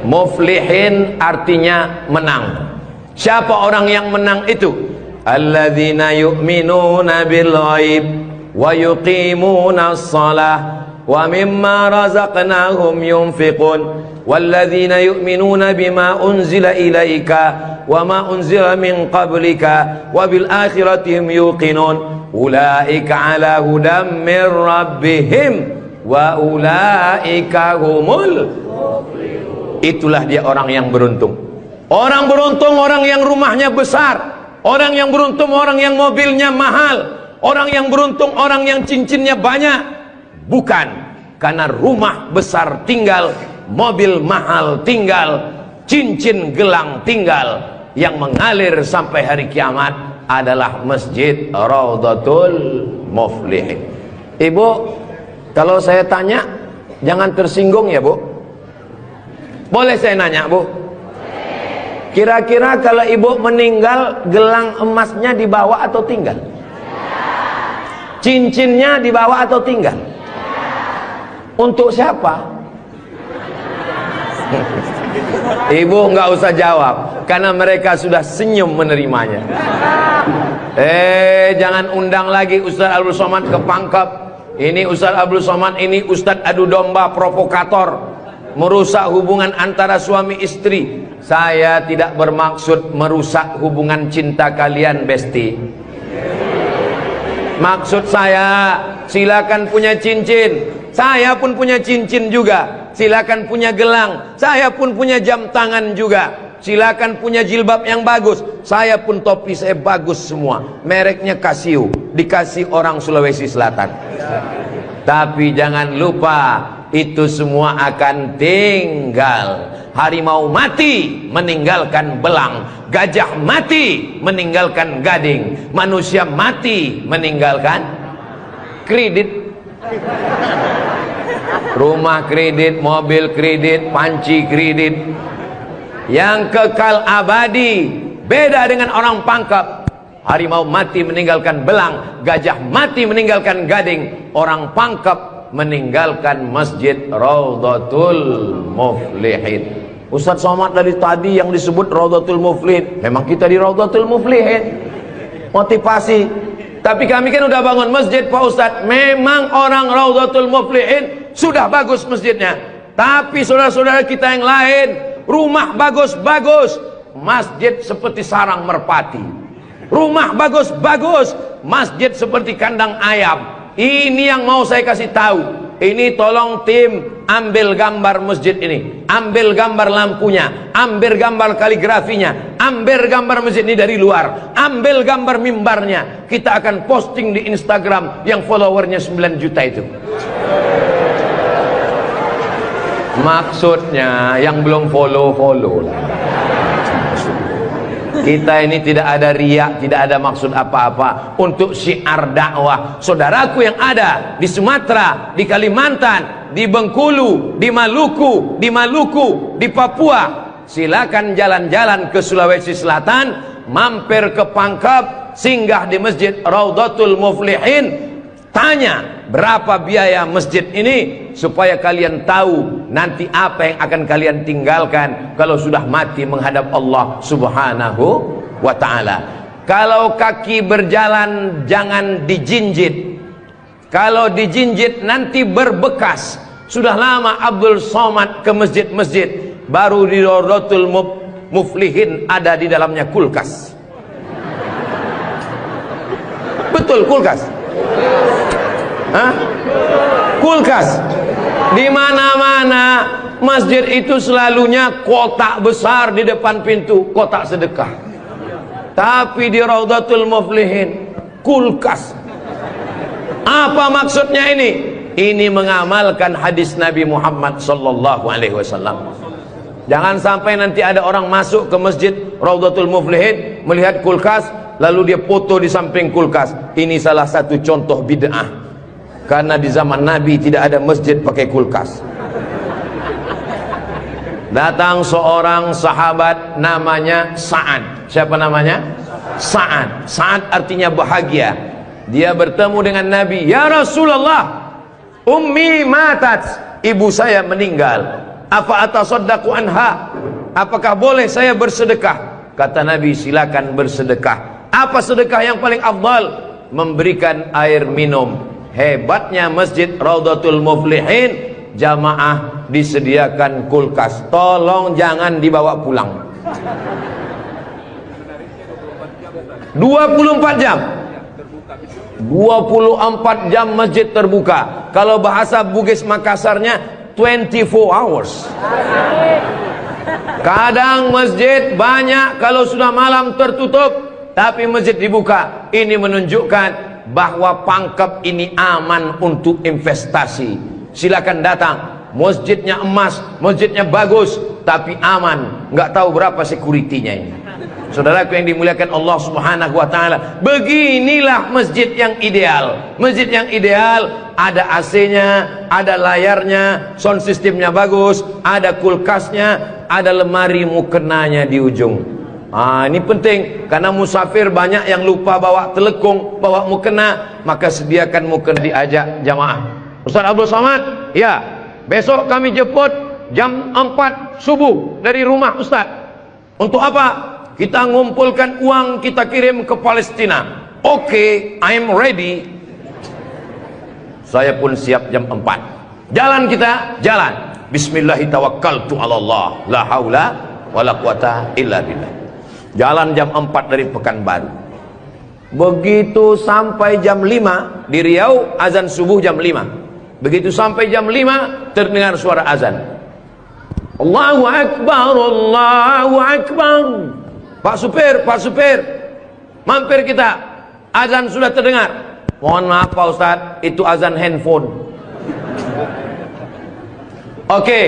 Muflihin artinya menang. Siapa orang yang menang itu? Alladzina yu'minuna bil ghaib wa yuqimuna shalah wa mimma razaqnahum yunfiqun walladzina yu'minuna bima unzila ilaika wa ma unzila min qablika wa bil akhirati hum yuqinun ulaika ala hudam min rabbihim wa ulaika humul muflihun. Itulah dia orang yang beruntung. Orang beruntung orang yang rumahnya besar, orang yang beruntung orang yang mobilnya mahal, orang yang beruntung orang yang cincinnya banyak. Bukan karena rumah besar tinggal, mobil mahal tinggal, cincin gelang tinggal. Yang mengalir sampai hari kiamat adalah Masjid Raudhatul Muflihin. Ibu, kalau saya tanya jangan tersinggung ya Bu. Boleh saya nanya Bu? Kira-kira kalau ibu meninggal, gelang emasnya dibawa atau tinggal? Cincinnya dibawa atau tinggal? Untuk siapa? Ibu nggak usah jawab, karena mereka sudah senyum menerimanya. Jangan undang lagi Ustaz Abdul Somad ke Pangkep. Ini Ustaz Abdul Somad ini Ustaz adu domba, provokator, merusak hubungan antara suami istri. Saya tidak bermaksud merusak hubungan cinta kalian, Besti. Maksud saya, silakan punya cincin, saya pun punya cincin juga. Silakan punya gelang, saya pun punya jam tangan juga. Silakan punya jilbab yang bagus, saya pun topi saya bagus semua. Mereknya Casio, dikasih orang Sulawesi Selatan. Tapi jangan lupa, itu semua akan tinggal. Harimau mati meninggalkan belang, gajah mati meninggalkan gading, manusia mati meninggalkan kredit. Rumah kredit, mobil kredit, panci kredit. Yang kekal abadi beda dengan orang Pangkep. Harimau mati meninggalkan belang, gajah mati meninggalkan gading, orang Pangkep meninggalkan masjid Raudhatul Muflihin. Ustaz Somad dari tadi yang disebut Raudhatul Muflihin, memang kita di Raudhatul Muflihin, motivasi. Tapi kami kan udah bangun masjid Pak Ustaz. Memang orang Raudhatul Muflihin sudah bagus masjidnya, tapi saudara-saudara kita yang lain, rumah bagus-bagus, masjid seperti sarang merpati. Rumah bagus-bagus, masjid seperti kandang ayam. Ini yang mau saya kasih tahu. Ini tolong tim ambil gambar masjid ini, ambil gambar lampunya, ambil gambar kaligrafinya, ambil gambar masjid ini dari luar, ambil gambar mimbarnya. Kita akan posting di Instagram yang followernya 9 juta itu. Maksudnya yang belum follow lah. Kita ini tidak ada riak, tidak ada maksud apa-apa, untuk syiar dakwah. Saudaraku yang ada di Sumatera, di Kalimantan, di Bengkulu, di Maluku, di Papua, silakan jalan-jalan ke Sulawesi Selatan, mampir ke Pangkep, singgah di masjid Raudhatul Muflihin, tanya berapa biaya masjid ini, supaya kalian tahu nanti apa yang akan kalian tinggalkan kalau sudah mati menghadap Allah Subhanahu wa ta'ala. Kalau kaki berjalan jangan dijinjit. Kalau dijinjit nanti berbekas. Sudah lama Abdul Somad ke masjid-masjid, baru di Raudhatul Muflihin ada di dalamnya kulkas. Betul, kulkas. Hah? Kulkas. Di mana-mana masjid itu selalunya kotak besar di depan pintu, kotak sedekah. Tapi di Raudhatul Muflihin kulkas. Apa maksudnya ini? Ini mengamalkan hadis Nabi Muhammad sallallahu alaihi wasallam. Jangan sampai nanti ada orang masuk ke masjid Raudhatul Muflihin melihat kulkas, lalu dia foto di samping kulkas. Ini salah satu contoh bid'ah. Karena di zaman Nabi tidak ada masjid pakai kulkas. Datang seorang sahabat namanya Sa'ad. Siapa namanya? Sa'ad. Sa'ad artinya bahagia. Dia bertemu dengan Nabi. Ya Rasulullah, ummi matat, ibu saya meninggal. Apa atasaddaqu anha? Apakah boleh saya bersedekah? Kata Nabi, silakan bersedekah. Apa sedekah yang paling afdal? Memberikan air minum. Hebatnya masjid Raudhatul Muflihin, jamaah disediakan kulkas. Tolong jangan dibawa pulang. 24 jam 24 jam masjid terbuka. Kalau bahasa Bugis Makassarnya 24 hours. Kadang masjid banyak, kalau sudah malam tertutup, tapi masjid dibuka. Ini menunjukkan bahwa Pangkep ini aman untuk investasi. Silakan datang. Masjidnya emas, masjidnya bagus, tapi aman. Nggak tahu berapa security-nya ini. Saudaraku yang dimuliakan Allah Subhanahu wa ta'ala, beginilah masjid yang ideal. Masjid yang ideal, ada AC-nya, ada layarnya, sound systemnya bagus, ada kulkasnya, ada lemari mukenanya di ujung. Ini penting, karena musafir banyak yang lupa bawa telekung, bawa mukena, maka sediakan mukena. Diajak jamaah. Ustaz Abdul Somad, ya, besok kami jemput jam 4 subuh dari rumah Ustaz. Untuk apa? Kita ngumpulkan uang, kita kirim ke Palestina. Oke, I'm ready. Saya pun siap jam 4. Jalan kita, jalan. Bismillahirrahmanirrahim. La haula wala quwata illa billah. Jalan jam 4 dari Pekanbaru. Begitu sampai jam 5 di Riau, azan subuh jam 5. Begitu sampai jam 5 terdengar suara azan. Allahu Akbar, Allahu Akbar. Pak supir, mampir kita. Azan sudah terdengar. Mohon maaf Pak Ustadz, itu azan handphone. Oke,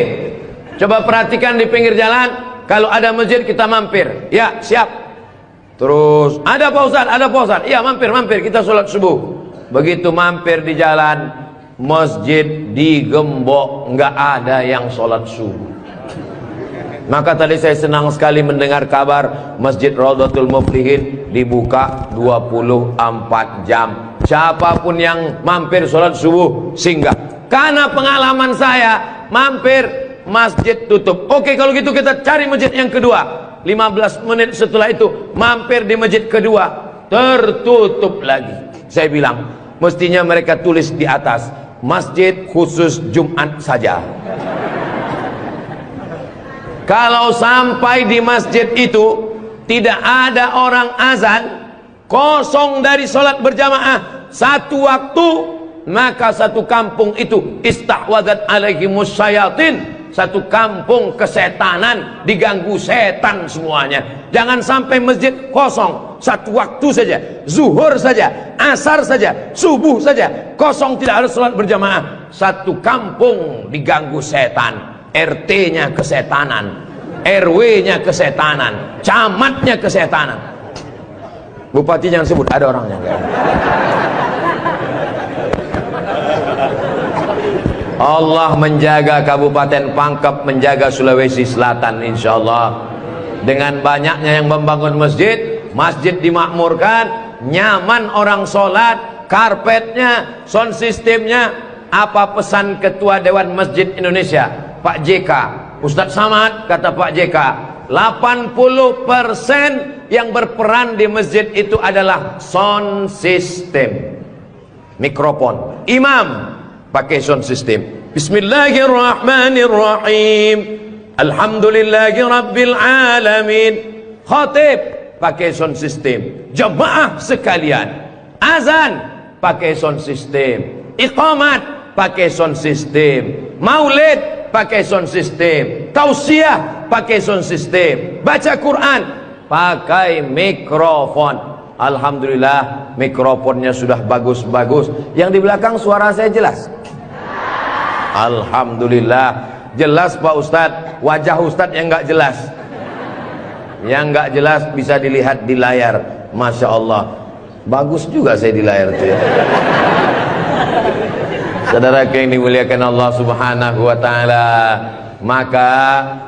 coba perhatikan di pinggir jalan. Kalau ada masjid kita mampir. Ya, siap. Terus, ada Pak Ustadz, ada Pak Ustadz. Iya, mampir, kita sholat subuh. Begitu mampir di jalan, masjid digembok, nggak ada yang sholat subuh. Maka tadi saya senang sekali mendengar kabar Masjid Raudhatul Muflihin dibuka 24 jam. Siapapun yang mampir sholat subuh singgah. Karena pengalaman saya, mampir masjid tutup. Oke, kalau gitu kita cari masjid yang kedua. 15 menit setelah itu mampir di masjid kedua, tertutup lagi. Saya bilang, mestinya mereka tulis di atas, masjid khusus Jumat saja. Kalau sampai di masjid itu tidak ada orang azan, kosong dari sholat berjamaah satu waktu, maka satu kampung itu istahwadat alaihimus syayatin, satu kampung kesetanan, diganggu setan semuanya. Jangan sampai masjid kosong satu waktu saja, zuhur saja, asar saja, subuh saja, kosong tidak harus sholat berjamaah. Satu kampung diganggu setan. RT-nya kesetanan, RW-nya kesetanan, camatnya kesetanan. Bupati jangan sebut, ada orangnya. Allah menjaga Kabupaten Pangkep, menjaga Sulawesi Selatan, insya Allah. Dengan banyaknya yang membangun masjid, masjid dimakmurkan, nyaman orang sholat, karpetnya, sound systemnya. Apa pesan Ketua Dewan Masjid Indonesia, Pak JK, Ustadz Samad, kata Pak JK, 80% yang berperan di masjid itu adalah sound system, mikrofon. Imam pakai sound system, Bismillahirrahmanirrahim, Alhamdulillahi Rabbil Alamin. Khatib pakai sound system. Jemaah sekalian, azan pakai sound system, iqamat pakai sound system, maulid pakai sound system, tausiah pakai sound system, baca Quran pakai mikrofon. Alhamdulillah mikrofonnya sudah bagus-bagus. Yang di belakang suara saya jelas? Alhamdulillah jelas Pak Ustadz. Wajah Ustadz yang nggak jelas, yang nggak jelas bisa dilihat di layar. Masya Allah, bagus juga saya di layar itu ya. Saudara yang dimuliakan Allah Subhanahu wa ta'ala, maka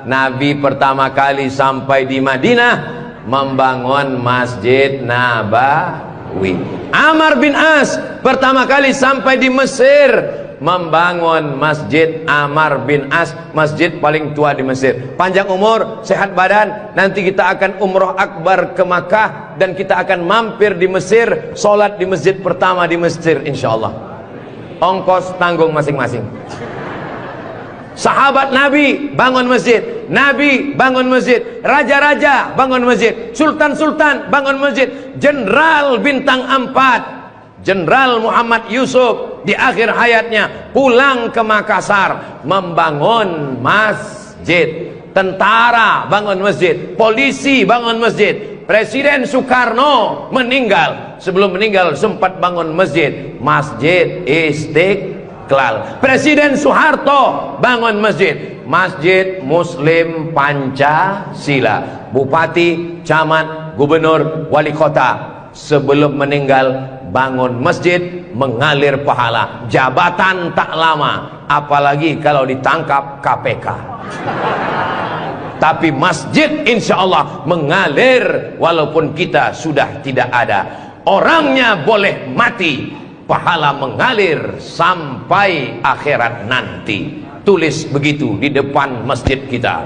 Nabi pertama kali sampai di Madinah membangun Masjid Nabawi. Amr bin As pertama kali sampai di Mesir membangun Masjid Amr bin As, masjid paling tua di Mesir. Panjang umur, sehat badan, nanti kita akan umroh akbar ke Makkah dan kita akan mampir di Mesir, sholat di masjid pertama di Mesir insyaallah. Ongkos tanggung masing-masing. Sahabat Nabi bangun masjid, Nabi bangun masjid, raja-raja bangun masjid, sultan-sultan bangun masjid, jenderal bintang 4, Jenderal Muhammad Yusuf di akhir hayatnya pulang ke Makassar membangun masjid. Tentara bangun masjid, polisi bangun masjid. Presiden Soekarno meninggal, sebelum meninggal sempat bangun masjid, Masjid Istiqlal. Presiden Soeharto bangun masjid, Masjid Muslim Pancasila. Bupati, camat, gubernur, wali kota sebelum meninggal bangun masjid, mengalir pahala. Jabatan tak lama, apalagi kalau ditangkap KPK. Tapi masjid insya Allah mengalir walaupun kita sudah tidak ada. Orangnya boleh mati, pahala mengalir sampai akhirat nanti. tulis begitu di depan masjid kita.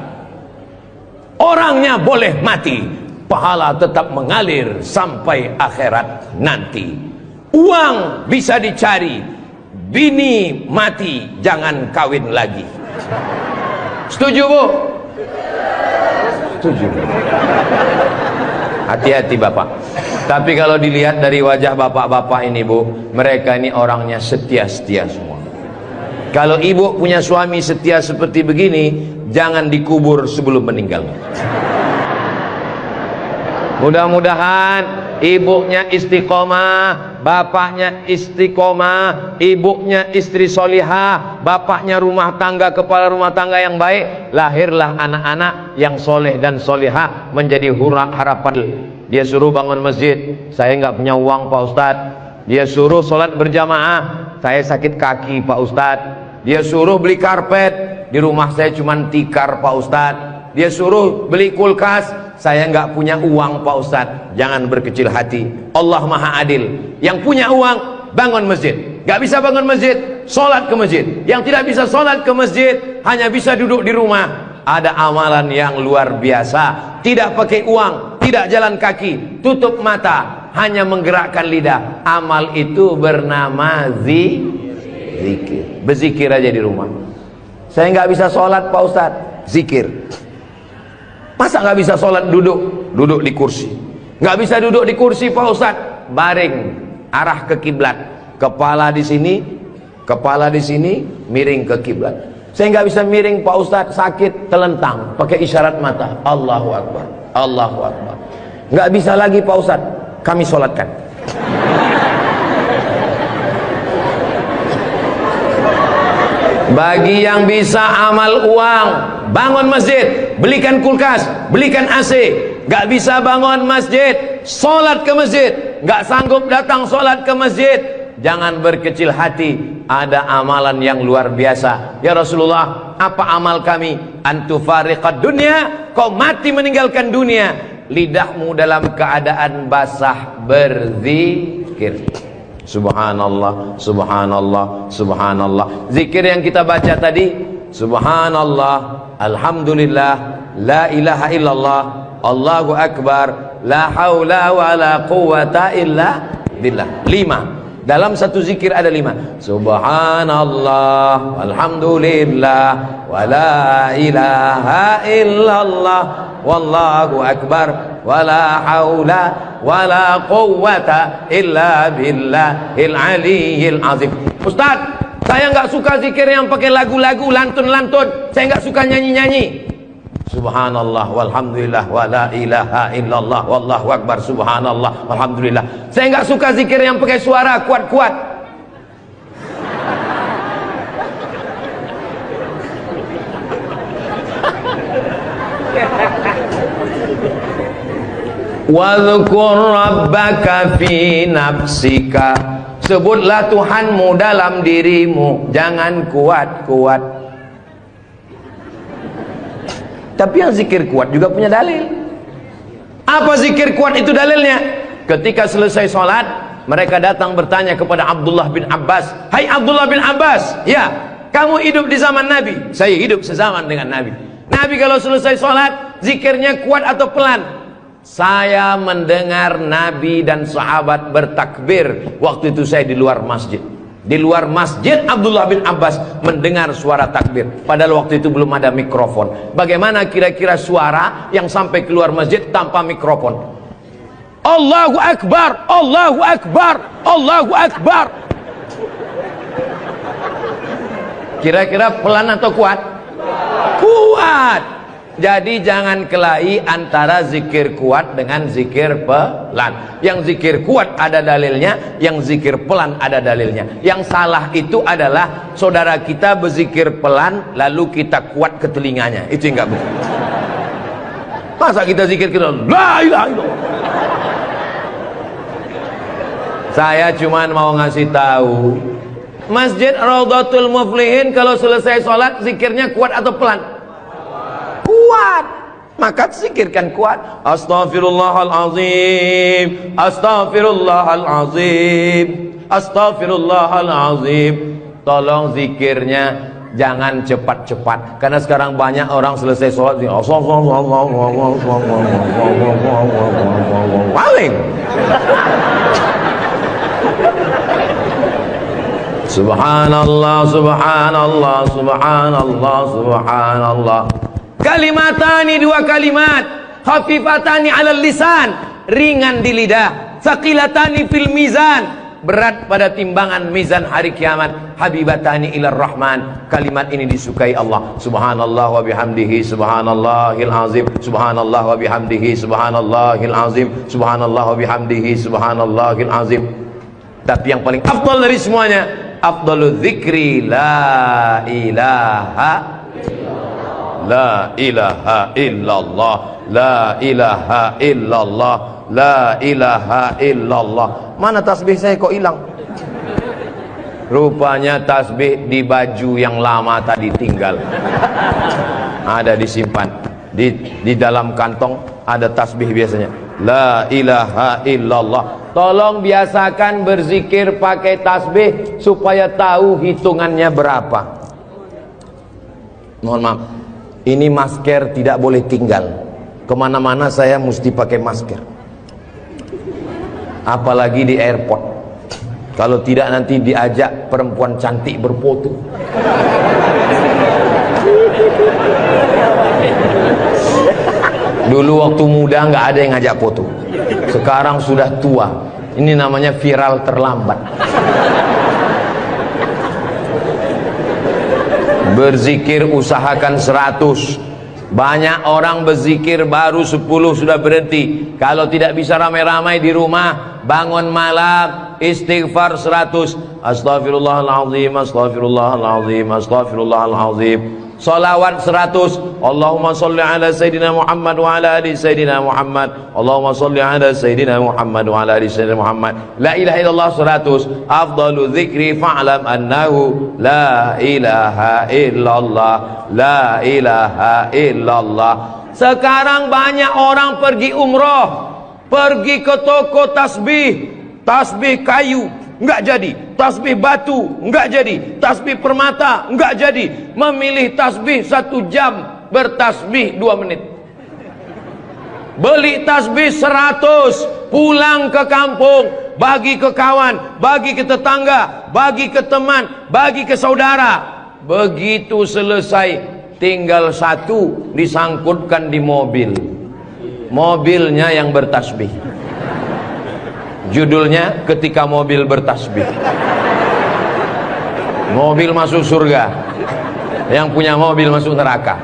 Orangnya boleh mati, pahala tetap mengalir sampai akhirat nanti. Uang bisa dicari, bini mati jangan kawin lagi. Setuju Bu? Setuju. Hati-hati Bapak. Tapi kalau dilihat dari wajah bapak-bapak ini Bu, mereka ini orangnya setia-setia semua. Kalau ibu punya suami setia seperti begini, jangan dikubur sebelum meninggal. Mudah-mudahan ibunya istiqomah, bapaknya istiqomah, ibunya istri solihah, bapaknya rumah tangga, kepala rumah tangga yang baik, lahirlah anak-anak yang soleh dan solihah menjadi harapan. Dia suruh bangun masjid, saya nggak punya uang Pak Ustadz. Dia suruh sholat berjamaah, saya sakit kaki Pak Ustadz. Dia suruh beli karpet, di rumah saya cuma tikar Pak Ustadz. Dia suruh beli kulkas, saya nggak punya uang Pak Ustadz. Jangan berkecil hati, Allah Maha Adil. Yang punya uang bangun masjid, nggak bisa bangun masjid, sholat ke masjid. Yang tidak bisa sholat ke masjid, hanya bisa duduk di rumah. Ada amalan yang luar biasa, tidak pakai uang, tidak jalan kaki, tutup mata, hanya menggerakkan lidah. Amal itu bernama zikir. Berzikir aja di rumah. Saya nggak bisa sholat Pak Ustadz, zikir. Masa nggak bisa sholat duduk di kursi? Nggak bisa duduk di kursi Pak Ustadz, baring, arah ke kiblat, kepala di sini, miring ke kiblat. Saya nggak bisa miring Pak Ustadz, sakit, telentang, pakai isyarat mata, Allahu Akbar, Allahu Akbar. Nggak bisa lagi Pak Ustadz, kami sholatkan. Bagi yang bisa amal uang, bangun masjid, belikan kulkas, belikan AC. Gak bisa bangun masjid, sholat ke masjid. Gak sanggup datang sholat ke masjid, jangan berkecil hati. Ada amalan yang luar biasa. Ya Rasulullah, apa amal kami? Antufariqad dunya, kau mati meninggalkan dunia, lidahmu dalam keadaan basah berzikir. Subhanallah, subhanallah, subhanallah. Zikir yang kita baca tadi, subhanallah, alhamdulillah, la ilaha illallah, Allahu akbar, la haula wa la quwata illa billah. 5. Dalam satu zikir ada 5. Subhanallah, alhamdulillah, wa la ilaha illallah, wallahu akbar, wa la haula wa la quwwata illa billahil aliyyil azim. Ustaz, saya nggak suka zikir yang pakai lagu-lagu, lantun-lantun. Saya nggak suka nyanyi-nyanyi. Subhanallah walhamdulillah wa la ilaha illallah wallahu akbar, subhanallah walhamdulillah. Saya nggak suka zikir yang pakai suara kuat-kuat. Wadhkur rabbaka fi nafsika, sebutlah Tuhanmu dalam dirimu, jangan kuat-kuat. Tapi yang zikir kuat juga punya dalil. Apa zikir kuat itu dalilnya? Ketika selesai sholat, mereka datang bertanya kepada Abdullah bin Abbas, hai Abdullah bin Abbas, ya, kamu hidup di zaman Nabi? Saya hidup sezaman dengan Nabi. Nabi kalau selesai sholat, zikirnya kuat atau pelan? Saya mendengar Nabi dan sahabat bertakbir. Waktu itu saya di luar masjid. Di luar masjid Abdullah bin Abbas mendengar suara takbir. Padahal waktu itu belum ada mikrofon. Bagaimana kira-kira suara yang sampai keluar masjid tanpa mikrofon? Allahu Akbar, Allahu Akbar, Allahu Akbar. Kira-kira pelan atau kuat? Kuat. Jadi jangan kelahi antara zikir kuat dengan zikir pelan. Yang zikir kuat ada dalilnya, yang zikir pelan ada dalilnya. Yang salah itu adalah saudara kita berzikir pelan lalu kita kuat ke telinganya. Itu yang enggak betul. Masa kita zikir kita la ilaha illallah. Saya cuman mau ngasih tahu, Masjid Raudhatul Muflihin kalau selesai sholat zikirnya kuat atau pelan? Kuat. Maka zikirkan kuat. Astaghfirullahalazim, astaghfirullahalazim, astaghfirullahalazim. Tolong zikirnya jangan cepat-cepat, karena sekarang banyak orang selesai sholat paling subhanallah, subhanallah, subhanallah, subhanallah. Kalimatani, dua kalimat, khafifatani alal lisan, ringan di lidah, tsaqilatani fil mizan, berat pada timbangan mizan hari kiamat, habibatani ilar rahman, kalimat ini disukai Allah. Subhanallah wa bihamdihi subhanallahil azim, subhanallah wa bihamdihi subhanallahil azim, subhanallah wa bihamdihi subhanallahil azim. Tapi yang paling afdal dari semuanya, afdalul dzikri la ilaha la ilaha illallah, la ilaha illallah, la ilaha illallah. Mana tasbih saya kok hilang? Rupanya tasbih di baju yang lama tadi tinggal. Ada disimpan di dalam kantong, ada tasbih biasanya. La ilaha illallah. Tolong biasakan berzikir pakai tasbih supaya tahu hitungannya berapa. Mohon maaf, ini masker tidak boleh tinggal. Kemana-mana saya mesti pakai masker, apalagi di airport. Kalau tidak nanti diajak perempuan cantik berfoto. Dulu waktu muda nggak ada yang ngajak foto, sekarang sudah tua, ini namanya viral terlambat. Berzikir usahakan 100. Banyak orang berzikir baru 10 sudah berhenti. Kalau tidak bisa ramai-ramai di rumah, bangun malam istighfar 100. Astaghfirullahaladzim, astaghfirullahaladzim, astaghfirullahaladzim. Salawat 100. Allahumma salli ala Sayyidina Muhammad wa ala ali Sayyidina Muhammad. Allahumma salli ala Sayyidina Muhammad wa ala ali Sayyidina Muhammad. La ilaha illallah 100. Afdalu dzikri fa'lam annahu la ilaha illallah, la ilaha illallah. Sekarang banyak orang pergi umroh, pergi ke toko tasbih kayu enggak jadi, tasbih batu enggak jadi, tasbih permata enggak jadi, memilih tasbih 1 jam, bertasbih 2 menit. Beli tasbih 100, pulang ke kampung, bagi ke kawan, bagi ke tetangga, bagi ke teman, bagi ke saudara. Begitu selesai, tinggal 1 disangkutkan di mobil, mobilnya yang bertasbih. Judulnya ketika mobil bertasbih. Mobil masuk surga, yang punya mobil masuk neraka.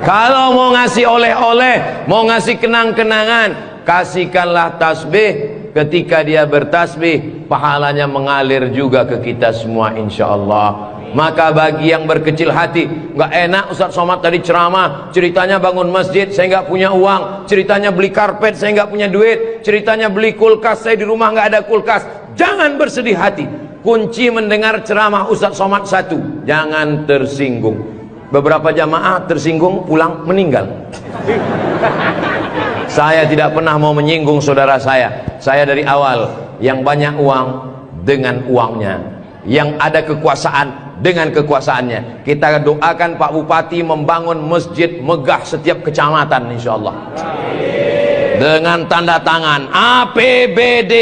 Kalau mau ngasih oleh-oleh, mau ngasih kenang-kenangan, kasihkanlah tasbih. Ketika dia bertasbih, pahalanya mengalir juga ke kita semua insyaallah. Maka bagi yang berkecil hati, nggak enak Ustaz Somad tadi ceramah, ceritanya bangun masjid saya nggak punya uang, ceritanya beli karpet saya nggak punya duit, ceritanya beli kulkas saya di rumah nggak ada kulkas. Jangan bersedih hati. Kunci mendengar ceramah Ustaz Somad 1, jangan tersinggung. Beberapa jamaah tersinggung, pulang meninggal. Saya tidak pernah mau menyinggung saudara saya. Saya dari awal, yang banyak uang dengan uangnya, yang ada kekuasaan dengan kekuasaannya. Kita doakan Pak Bupati membangun masjid megah setiap kecamatan insyaallah. Dengan tanda tangan APBD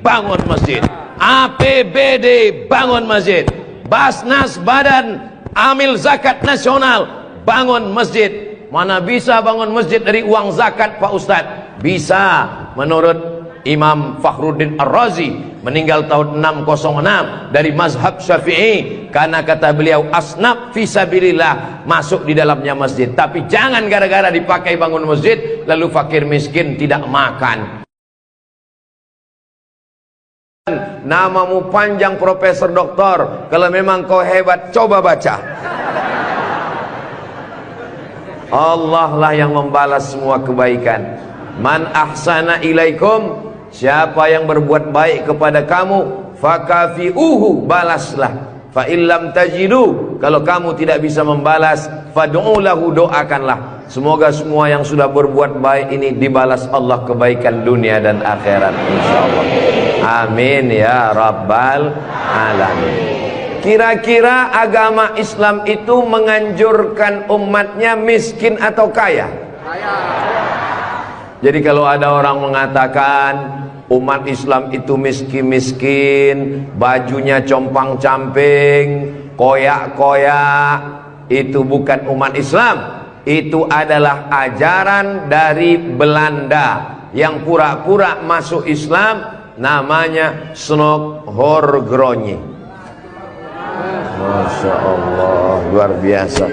bangun masjid, APBD bangun masjid, Basnas Badan Amil Zakat Nasional bangun masjid. Mana bisa bangun masjid dari uang zakat Pak Ustadz? Bisa. Menurut Imam Fakhruddin Ar-Razi, meninggal tahun 606, dari mazhab Syafi'i, karena kata beliau asnaf fisabilillah, masuk di dalamnya masjid. Tapi jangan gara-gara dipakai bangun masjid lalu fakir miskin tidak makan. Namamu panjang Profesor Doktor, kalau memang kau hebat coba baca. Allah lah yang membalas semua kebaikan. Man ahsana ilaikum, siapa yang berbuat baik kepada kamu, fakafi'uhu, balaslah. Fa illam tajidu, kalau kamu tidak bisa membalas, fad'u lahu, doakanlah. Semoga semua yang sudah berbuat baik ini dibalas Allah kebaikan dunia dan akhirat insyaallah. Amin ya rabbal alamin. Kira-kira agama Islam itu menganjurkan umatnya miskin atau kaya? Jadi kalau ada orang mengatakan umat Islam itu miskin-miskin, bajunya compang-camping, koyak-koyak, itu bukan umat Islam. Itu adalah ajaran dari Belanda yang pura-pura masuk Islam, namanya Snokhorgrony. Masya Allah, luar biasa.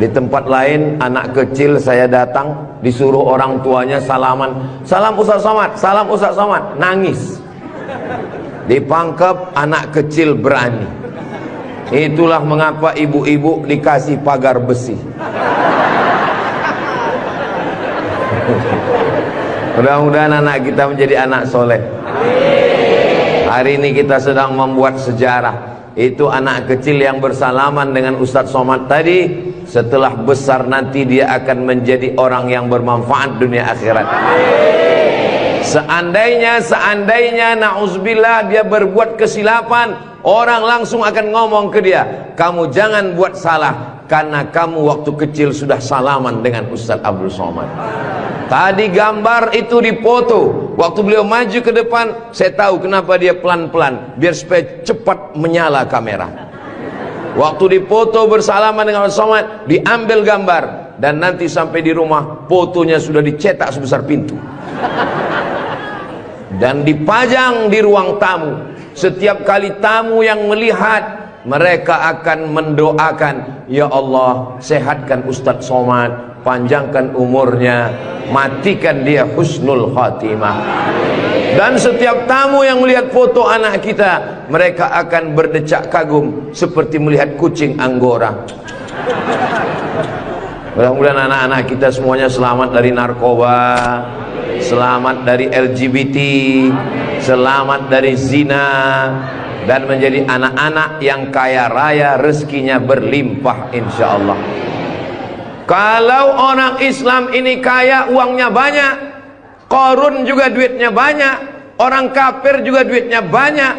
Di tempat lain anak kecil saya datang, disuruh orang tuanya salaman, salam Ustaz Somad, salam Ustaz Somad, nangis. Dipangkep, anak kecil berani. Itulah mengapa ibu-ibu dikasih pagar besi. Mudah-mudahan anak kita menjadi anak soleh. Hari ini kita sedang membuat sejarah. Itu anak kecil yang bersalaman dengan Ustadz Somad tadi, setelah besar nanti dia akan menjadi orang yang bermanfaat dunia akhirat. Seandainya na'udzubillah dia berbuat kesilapan, orang langsung akan ngomong ke dia, kamu jangan buat salah, karena kamu waktu kecil sudah salaman dengan Ustadz Abdul Somad. Tadi gambar itu dipoto. Waktu beliau maju ke depan, saya tahu kenapa dia pelan-pelan, biar supaya cepat menyala kamera. Waktu dipoto bersalaman dengan Ustadz Somad, diambil gambar, dan nanti sampai di rumah fotonya sudah dicetak sebesar pintu dan dipajang di ruang tamu. Setiap kali tamu yang melihat, mereka akan mendoakan, ya Allah, sehatkan Ustadz Somad, panjangkan umurnya, matikan dia husnul khatimah. Dan setiap tamu yang melihat foto anak kita, mereka akan berdecak kagum seperti melihat kucing Anggora. Mudah-mudahan anak-anak kita semuanya selamat dari narkoba, selamat dari LGBT, selamat dari zina, dan menjadi anak-anak yang kaya raya, rezekinya berlimpah insyaallah. Kalau orang Islam ini kaya, uangnya banyak, Qarun juga duitnya banyak, orang kafir juga duitnya banyak,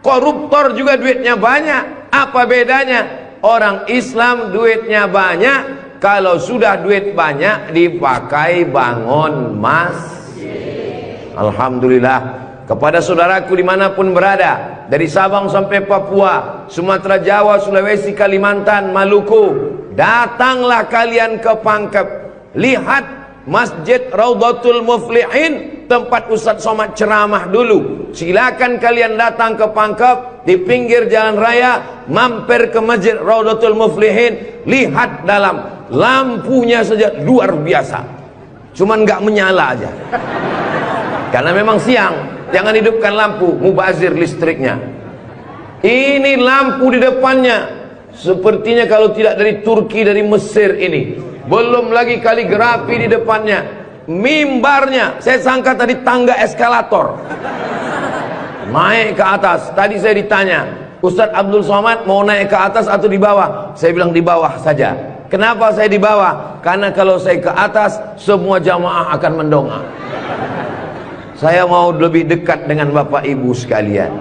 koruptor juga duitnya banyak. Apa bedanya? Orang Islam duitnya banyak, kalau sudah duit banyak dipakai bangun masjid. Alhamdulillah. Kepada saudaraku dimanapun berada, dari Sabang sampai Papua, Sumatera, Jawa, Sulawesi, Kalimantan, Maluku, datanglah kalian ke Pangkep. Lihat Masjid Raudhatul Muflihin, tempat Ustadz Somad ceramah dulu. Silakan kalian datang ke Pangkep, di pinggir jalan raya, mampir ke Masjid Raudhatul Muflihin. Lihat dalam, lampunya saja luar biasa, cuman nggak menyala aja karena memang siang. Jangan hidupkan lampu, mubazir listriknya. Ini lampu di depannya, sepertinya kalau tidak dari Turki, dari Mesir ini. Belum lagi kaligrafi di depannya. Mimbarnya, saya sangka tadi tangga eskalator, naik ke atas. Tadi saya ditanya, Ustadz Abdul Somad mau naik ke atas atau di bawah? Saya bilang di bawah saja. Kenapa saya di bawah? Karena kalau saya ke atas, semua jamaah akan mendongak. Saya mau lebih dekat dengan Bapak Ibu sekalian.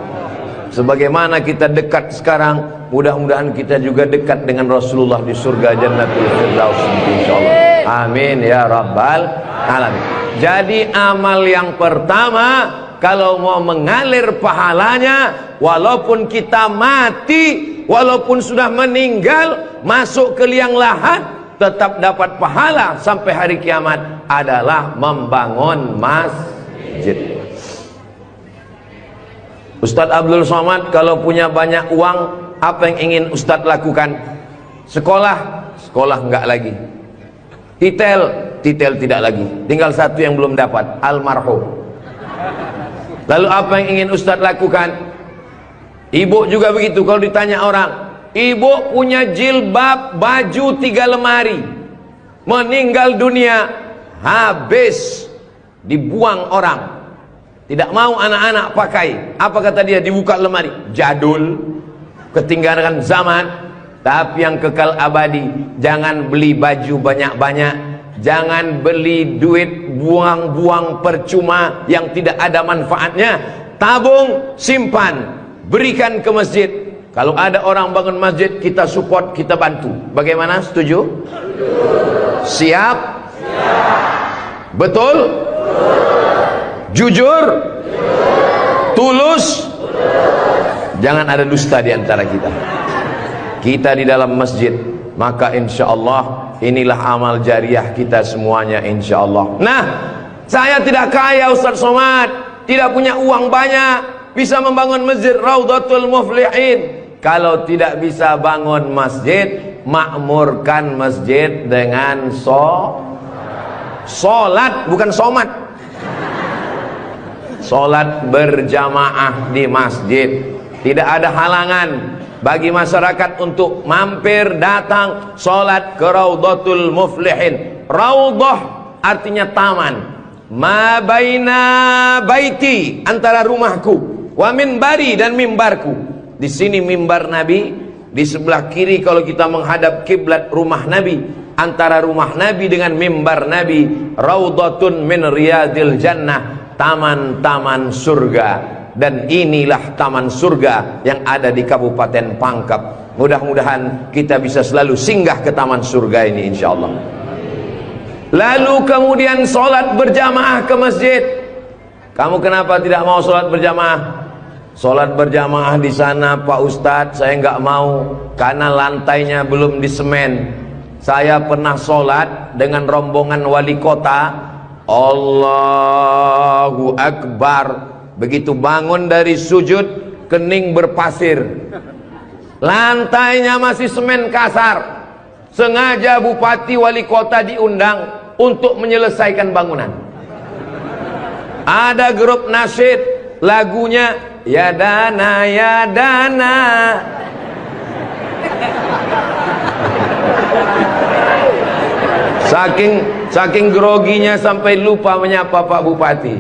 Sebagaimana kita dekat sekarang, mudah-mudahan kita juga dekat dengan Rasulullah di surga Jannatul Firdaus insyaallah. Amin ya rabbal alamin. Jadi amal yang pertama, kalau mau mengalir pahalanya, walaupun kita mati, walaupun sudah meninggal, masuk ke liang lahat, tetap dapat pahala sampai hari kiamat, adalah membangun masjid. Ustadz Abdul Somad kalau punya banyak uang, apa yang ingin Ustadz lakukan? Sekolah, sekolah enggak lagi. Titel, titel tidak lagi. Tinggal satu yang belum dapat, almarhum. Lalu apa yang ingin Ustadz lakukan? Ibu juga begitu. Kalau ditanya orang, ibu punya jilbab, baju 3 lemari, meninggal dunia, habis, dibuang orang, tidak mau anak-anak pakai. Apa kata dia? Dibuka lemari, jadul, ketinggalan zaman. Tapi yang kekal abadi, jangan beli baju banyak-banyak, jangan beli duit buang-buang percuma yang tidak ada manfaatnya. Tabung, simpan, berikan ke masjid. Kalau ada orang bangun masjid, kita support, kita bantu. Bagaimana? Setuju? Siap? Betul? Jujur? Tulus? Jangan ada dusta di antara kita. Kita di dalam masjid, maka insya Allah inilah amal jariah kita semuanya, insya Allah. Nah, saya tidak kaya Ustaz Somad, tidak punya uang banyak, bisa membangun masjid Raudhatul Muflihin. Kalau tidak bisa bangun masjid, makmurkan masjid dengan solat, bukan somat. Solat berjamaah di masjid. Tidak ada halangan bagi masyarakat untuk mampir datang solat ke Raudhatul Muflihin. Raudhah artinya taman. Ma baina baiti, antara rumahku, wa minbari, dan mimbarku. Di sini mimbar Nabi, di sebelah kiri kalau kita menghadap kiblat rumah Nabi. Antara rumah Nabi dengan mimbar Nabi, Raudhatun min riyadil jannah, taman-taman surga. Dan inilah taman surga yang ada di Kabupaten Pangkep. Mudah-mudahan kita bisa selalu singgah ke taman surga ini, insya Allah. Lalu kemudian sholat berjamaah ke masjid. Kamu kenapa tidak mau sholat berjamaah? Sholat berjamaah di sana Pak Ustadz, saya nggak mau karena lantainya belum disemen. Saya pernah sholat dengan rombongan wali kota. Allahu Akbar. Begitu bangun dari sujud, kening berpasir, lantainya masih semen kasar. Sengaja bupati wali kota diundang untuk menyelesaikan bangunan. Ada grup nasyid, lagunya ya dana ya dana. Saking groginya sampai lupa menyapa Pak Bupati.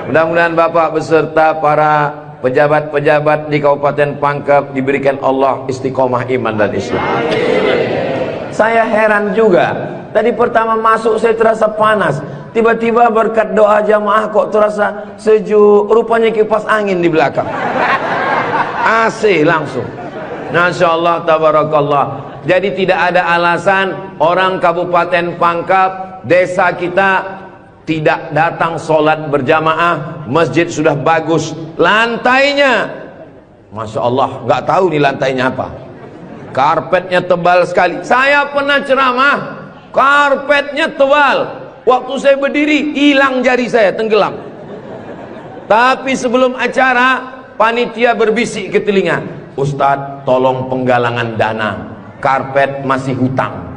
Mudah-mudahan Bapak beserta para pejabat-pejabat di Kabupaten Pangkep diberikan Allah istiqomah iman dan Islam. Saya heran juga. Tadi pertama masuk saya terasa panas. Tiba-tiba berkat doa jamaah kok terasa sejuk. Rupanya kipas angin di belakang. AC langsung. Masya Allah, tabarakallah. Jadi tidak ada alasan orang Kabupaten Pangkep, desa kita tidak datang sholat berjamaah. Masjid sudah bagus, lantainya Masya Allah, nggak tahu nih lantainya apa. Karpetnya tebal sekali. Saya pernah ceramah, karpetnya tebal. Waktu saya berdiri, hilang jari saya, tenggelam. Tapi sebelum acara, panitia berbisik ke telinga, Ustadz tolong penggalangan dana, karpet masih hutang.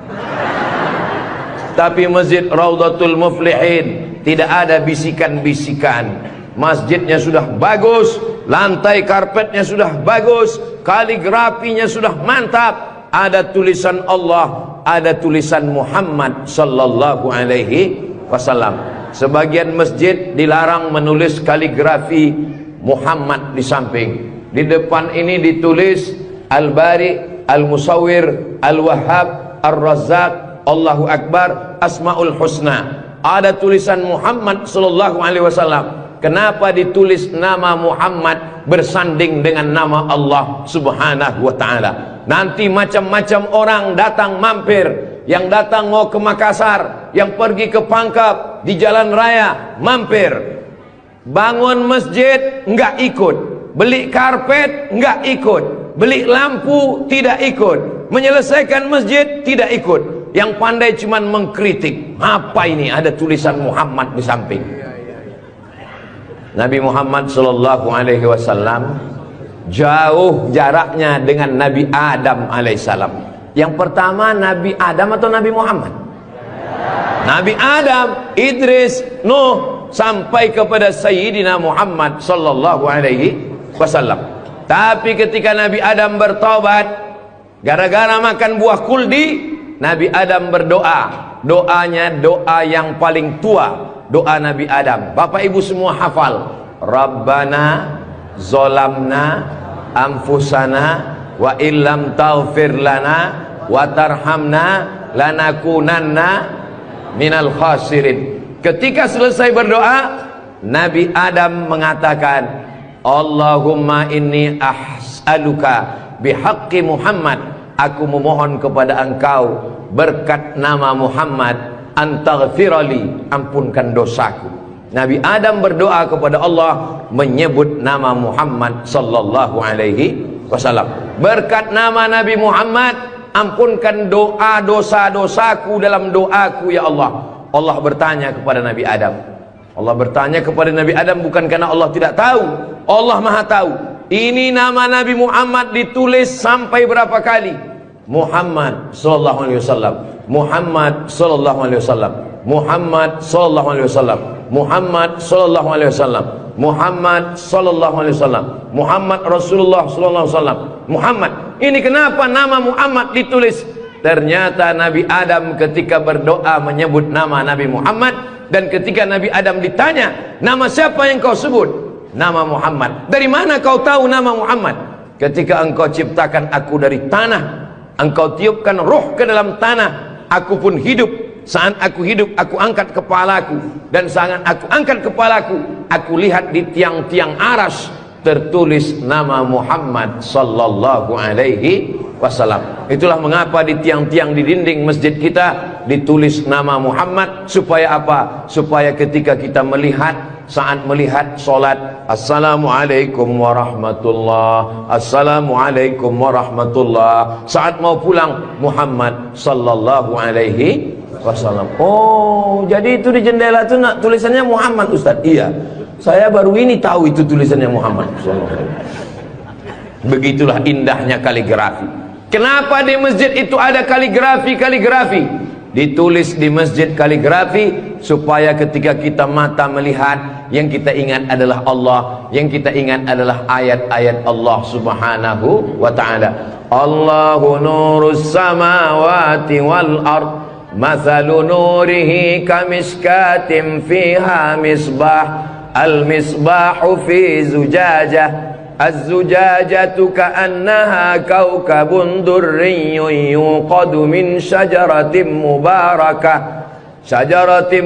Tapi masjid Raudhatul Muflihin tidak ada bisikan-bisikan. Masjidnya sudah bagus, lantai karpetnya sudah bagus, kaligrafinya sudah mantap, ada tulisan Allah, ada tulisan Muhammad sallallahu alaihi wasallam. Sebagian masjid dilarang menulis kaligrafi Muhammad di samping. Di depan ini ditulis Al-Bari, Al-Musawwir, Al-Wahhab, Ar-Razzaq, Allahu Akbar, Asmaul Husna. Ada tulisan Muhammad sallallahu alaihi wasallam. Kenapa ditulis nama Muhammad bersanding dengan nama Allah subhanahu wa ta'ala? Nanti macam-macam orang datang mampir. Yang datang mau ke Makassar, yang pergi ke Pangkep, di jalan raya mampir. Bangun masjid enggak ikut, beli karpet enggak ikut, beli lampu tidak ikut, menyelesaikan masjid tidak ikut. Yang pandai cuman mengkritik. Apa ini ada tulisan Muhammad di samping? Nabi Muhammad sallallahu alaihi wasallam jauh jaraknya dengan Nabi Adam alaihissalam. Yang pertama Nabi Adam atau Nabi Muhammad? Nabi Adam, Idris, Nuh, sampai kepada Sayyidina Muhammad sallallahu alaihi wasallam. Tapi ketika Nabi Adam bertobat gara-gara makan buah kuldi, Nabi Adam berdoa. Doanya doa yang paling tua, doa Nabi Adam. Bapak ibu semua hafal. Rabbana zolamna anfusana wa illam taghfir lana wa tarhamna lanakunanna minal khasirin. Ketika selesai berdoa, Nabi Adam mengatakan, Allahumma inni as'aluka bihaqqi Muhammad, aku memohon kepada engkau berkat nama Muhammad, antaghfirali, ampunkan dosaku. Nabi Adam berdoa kepada Allah menyebut nama Muhammad sallallahu alaihi wasallam. Berkat nama Nabi Muhammad, ampunkan doa dosa-dosaku dalam doaku ya Allah. Allah bertanya kepada Nabi Adam. Allah bertanya kepada Nabi Adam bukan karena Allah tidak tahu. Allah Maha tahu. Ini nama Nabi Muhammad ditulis sampai berapa kali? Muhammad sallallahu alaihi wasallam. Muhammad sallallahu alaihi wasallam. Muhammad sallallahu alaihi wasallam. Muhammad sallallahu alaihi wasallam. Muhammad sallallahu alaihi wasallam. Muhammad Rasulullah sallallahu alaihi wasallam. Muhammad. Ini kenapa nama Muhammad ditulis? Ternyata Nabi Adam ketika berdoa menyebut nama Nabi Muhammad, dan ketika Nabi Adam ditanya, nama siapa yang kau sebut? Nama Muhammad. Dari mana kau tahu nama Muhammad? Ketika engkau ciptakan aku dari tanah, engkau tiupkan roh ke dalam tanah, aku pun hidup. Saat aku hidup, aku angkat kepalaku, dan saat aku angkat kepalaku, aku lihat di tiang-tiang aras tertulis nama Muhammad sallallahu alaihi wasallam. Itulah mengapa di tiang-tiang di dinding masjid kita ditulis nama Muhammad, supaya apa? Supaya ketika kita melihat, saat melihat solat, assalamualaikum warahmatullah, assalamualaikum warahmatullah. Saat mau pulang, Muhammad sallallahu alaihi wasallam. Oh, jadi itu di jendela itu tulisannya Muhammad, Ustaz? Iya, saya baru ini tahu itu tulisannya Muhammad. Begitulah indahnya kaligrafi. Kenapa di masjid itu ada kaligrafi? Ditulis di masjid kaligrafi supaya ketika kita mata melihat, yang kita ingat adalah Allah, yang kita ingat adalah ayat-ayat Allah subhanahu wa ta'ala. Allahu nurus samawati wal ard, mathalu nurihi kamiskatin fiha misbah, al misbahu fi zujajah, az-zujajatu ka'annaha kawkabun durriyyun yuqadu min syajaratin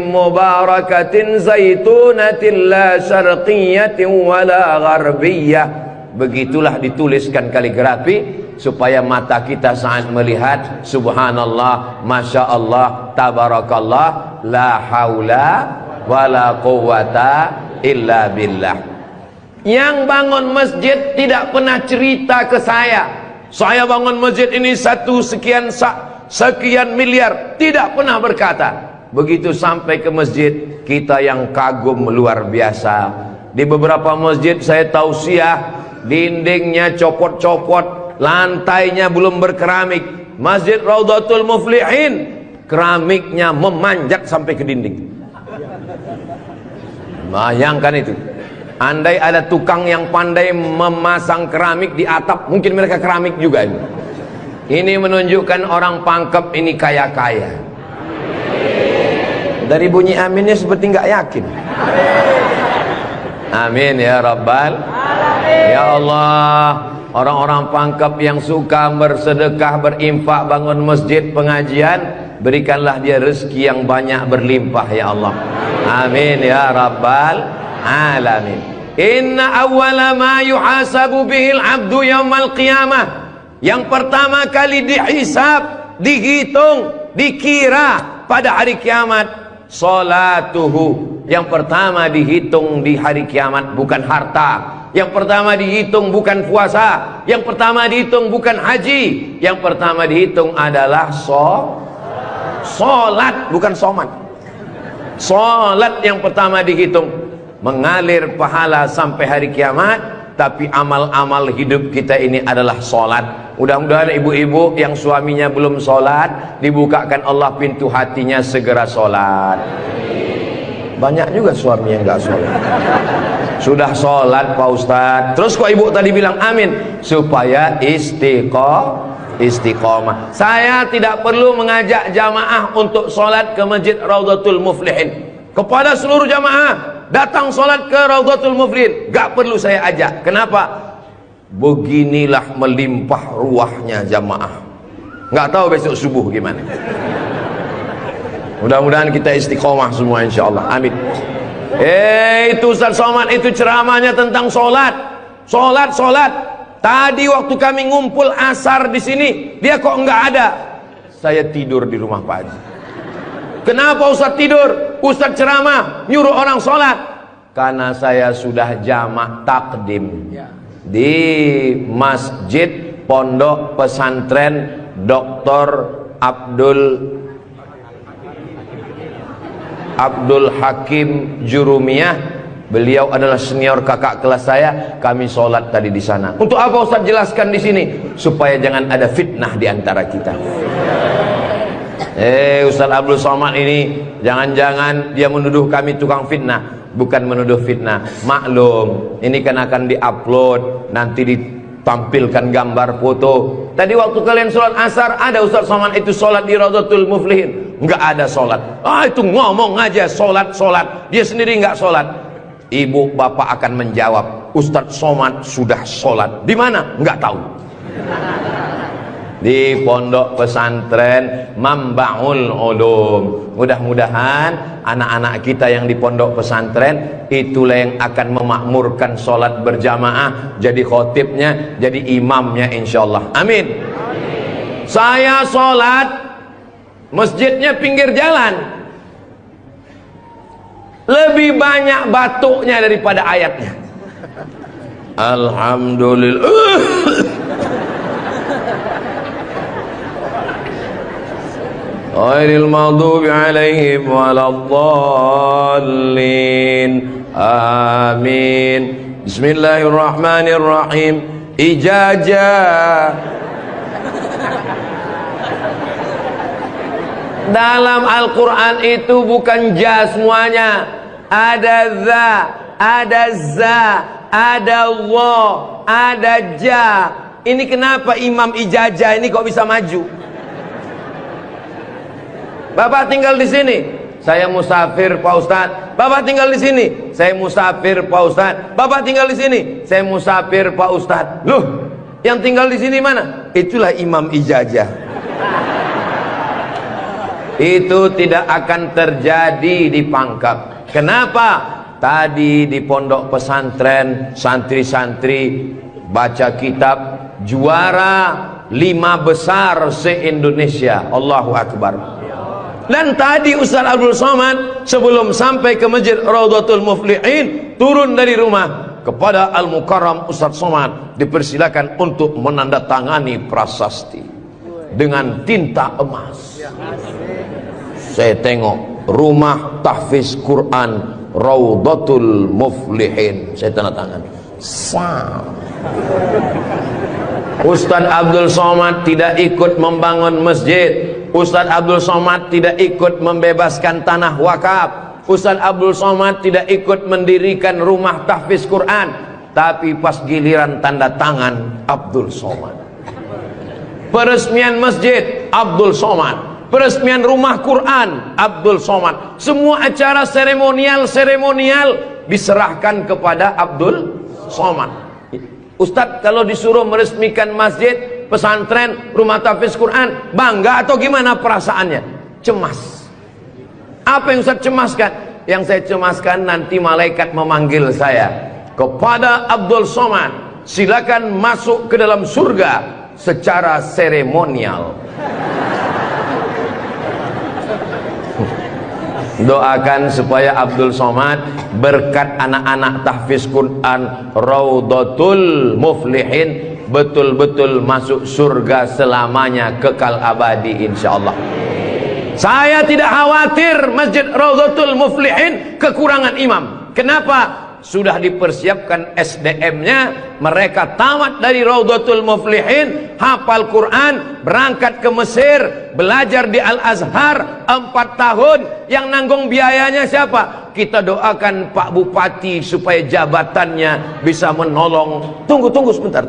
mubarakatin zaitunatin la syarqiyatin wala gharbiyyah. Begitulah dituliskan kaligrafi supaya mata kita saat melihat, subhanallah, masya Allah, tabarakallah, la haula wala quwata illa billah. Yang bangun masjid tidak pernah cerita ke saya bangun masjid ini sekian miliar, tidak pernah berkata. Begitu sampai ke masjid, kita yang kagum luar biasa. Di beberapa masjid saya tausiah, dindingnya copot-copot, lantainya belum berkeramik. Masjid Raudhatul Muflihin, keramiknya memanjat sampai ke dinding. Bayangkan itu. Andai ada tukang yang pandai memasang keramik di atap, mungkin mereka keramik juga ini. Ini menunjukkan orang Pangkep ini kaya-kaya. Dari bunyi aminnya seperti nggak yakin. Amin ya Rabbal Alamin. Ya Allah, orang-orang Pangkep yang suka bersedekah, berinfak, bangun masjid, pengajian, berikanlah dia rezeki yang banyak berlimpah ya Allah. Amin ya Rabbal Alamin. Inna awwala ma yuhasabu bihil abdu yaumal qiyamah, yang pertama kali dihisab, dihitung, dikira pada hari kiamat, salatuhu. Yang pertama dihitung di hari kiamat bukan harta, yang pertama dihitung bukan puasa, yang pertama dihitung bukan haji, yang pertama dihitung adalah solat, bukan somat. Solat yang pertama dihitung. Mengalir pahala sampai hari kiamat, tapi amal-amal hidup kita ini adalah solat. Mudah-mudahan ibu-ibu yang suaminya belum solat, dibukakan Allah pintu hatinya segera solat. Banyak juga suami yang gak solat. Sudah solat Pak Ustadz, terus kok ibu tadi bilang amin? Supaya istiqomah. Saya tidak perlu mengajak jamaah untuk solat ke Masjid Raudhatul Muflihin. Kepada seluruh jamaah, datang solat ke Raudhatul Muflihin, gak perlu saya ajak. Kenapa? Beginilah melimpah ruahnya jamaah. Gak tahu besok subuh gimana. Mudah-mudahan kita istiqomah semua insyaallah. Amin. Itu Ustaz Somad itu ceramahnya tentang solat. Solat. Tadi waktu kami ngumpul asar di sini, dia kok enggak ada. Saya tidur di rumah Pak Haji. Kenapa Ustaz tidur? Ustaz ceramah, nyuruh orang sholat. Karena saya sudah jamak takdim di Masjid Pondok Pesantren Dr. Abdul Hakim Jurumiyah. Beliau adalah senior kakak kelas saya. Kami sholat tadi di sana. Untuk apa Ustaz jelaskan di sini? Supaya jangan ada fitnah di antara kita. Ustaz Abdul Somad ini jangan-jangan dia menuduh kami tukang fitnah. Bukan menuduh fitnah. Maklum, ini kan akan diupload, nanti ditampilkan gambar foto. Tadi waktu kalian sholat asar, ada Ustaz Somad itu sholat di Raudhatul Muflihin. Enggak ada sholat. Itu ngomong aja sholat. Dia sendiri enggak sholat. Ibu bapak akan menjawab, Ustaz Somad sudah sholat. Di mana? Enggak tahu. Di Pondok Pesantren Mambaul Ulum. Mudah-mudahan anak-anak kita yang di pondok pesantren itulah yang akan memakmurkan sholat berjamaah, jadi khotibnya, jadi imamnya insyaallah. Amin. Saya sholat, masjidnya pinggir jalan, lebih banyak batuknya daripada ayatnya. Alhamdulillah. Ghairil maghdubi alaihim waladdallin. Amin. Bismillahirrahmanirrahim. Ijazah. Dalam Al-Quran itu bukan ja semuanya. Ada za, ada za, ada wa, ada ja. Ini kenapa Imam Ijazah ini kok bisa maju? Bapak tinggal di sini, saya musafir Pak Ustadz. Bapak tinggal di sini, saya musafir Pak Ustadz. Bapak tinggal di sini, saya musafir Pak Ustadz. Loh, yang tinggal di sini mana? Itulah Imam Ijazah. Itu tidak akan terjadi di Pangkep. Kenapa? Tadi di pondok pesantren santri-santri baca kitab juara 5 besar se-Indonesia. Allahu Akbar. Dan tadi Ustaz Abdul Somad sebelum sampai ke Masjid Raudhatul Muflihin turun dari rumah kepada Al-Mukarram Ustaz Somad dipersilakan untuk menandatangani prasasti dengan tinta emas. Saya tengok rumah tahfiz Quran Raudhatul Muflihin, saya tanda tangan. Ustaz Abdul Somad tidak ikut membangun masjid. Ustaz Abdul Somad tidak ikut membebaskan tanah wakaf. Ustaz Abdul Somad tidak ikut mendirikan rumah tahfiz Quran. Tapi pas giliran tanda tangan Abdul Somad, peresmian masjid Abdul Somad, peresmian rumah Quran Abdul Somad, semua acara seremonial diserahkan kepada Abdul Somad. Ustaz kalau disuruh meresmikan masjid, pesantren, rumah tahfiz Quran, bangga atau gimana perasaannya? Cemas. Apa yang Ustaz cemaskan? Yang saya cemaskan nanti malaikat memanggil saya, kepada Abdul Somad, silakan masuk ke dalam surga secara seremonial. Doakan supaya Abdul Somad berkat anak-anak tahfiz Quran Raudhatul Muflihin betul-betul masuk surga selamanya, kekal abadi insyaallah. Saya tidak khawatir Masjid Raudhatul Muflihin kekurangan imam. Kenapa? Sudah dipersiapkan SDM-nya. Mereka tamat dari Raudhatul Muflihin, hafal Quran, berangkat ke Mesir, belajar di Al-Azhar 4 tahun. Yang nanggung biayanya siapa? Kita doakan Pak Bupati supaya jabatannya bisa menolong. Tunggu sebentar.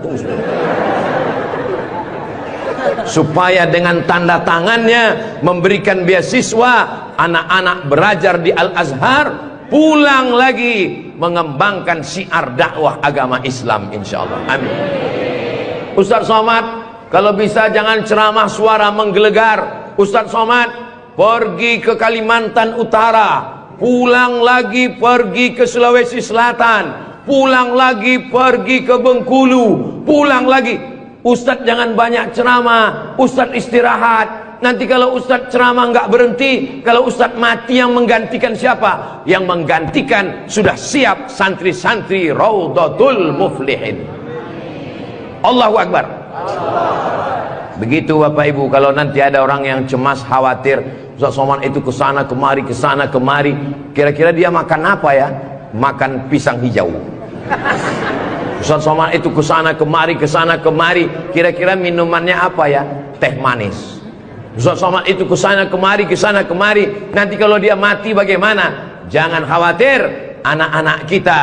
Supaya dengan tanda tangannya memberikan beasiswa, anak-anak belajar di Al-Azhar, pulang lagi mengembangkan syiar dakwah agama Islam insyaallah. Amin. Ustaz Somad, kalau bisa jangan ceramah suara menggelegar. Ustaz Somad pergi ke Kalimantan Utara, pulang lagi pergi ke Sulawesi Selatan, pulang lagi pergi ke Bengkulu, pulang lagi. Ustadz jangan banyak ceramah, Ustadz istirahat. Nanti kalau Ustadz ceramah nggak berhenti, kalau Ustadz mati yang menggantikan siapa? Yang menggantikan sudah siap santri-santri Raudhatul Muflihin. Allahu Akbar. Begitu Bapak Ibu, kalau nanti ada orang yang cemas, khawatir, Ustaz Somad itu kesana kemari, kira-kira dia makan apa ya? Makan pisang hijau. Ustaz Somad itu kesana kemari, kira-kira minumannya apa ya? Teh manis. Ustaz Somad itu kesana kemari, nanti kalau dia mati bagaimana? Jangan khawatir, anak-anak kita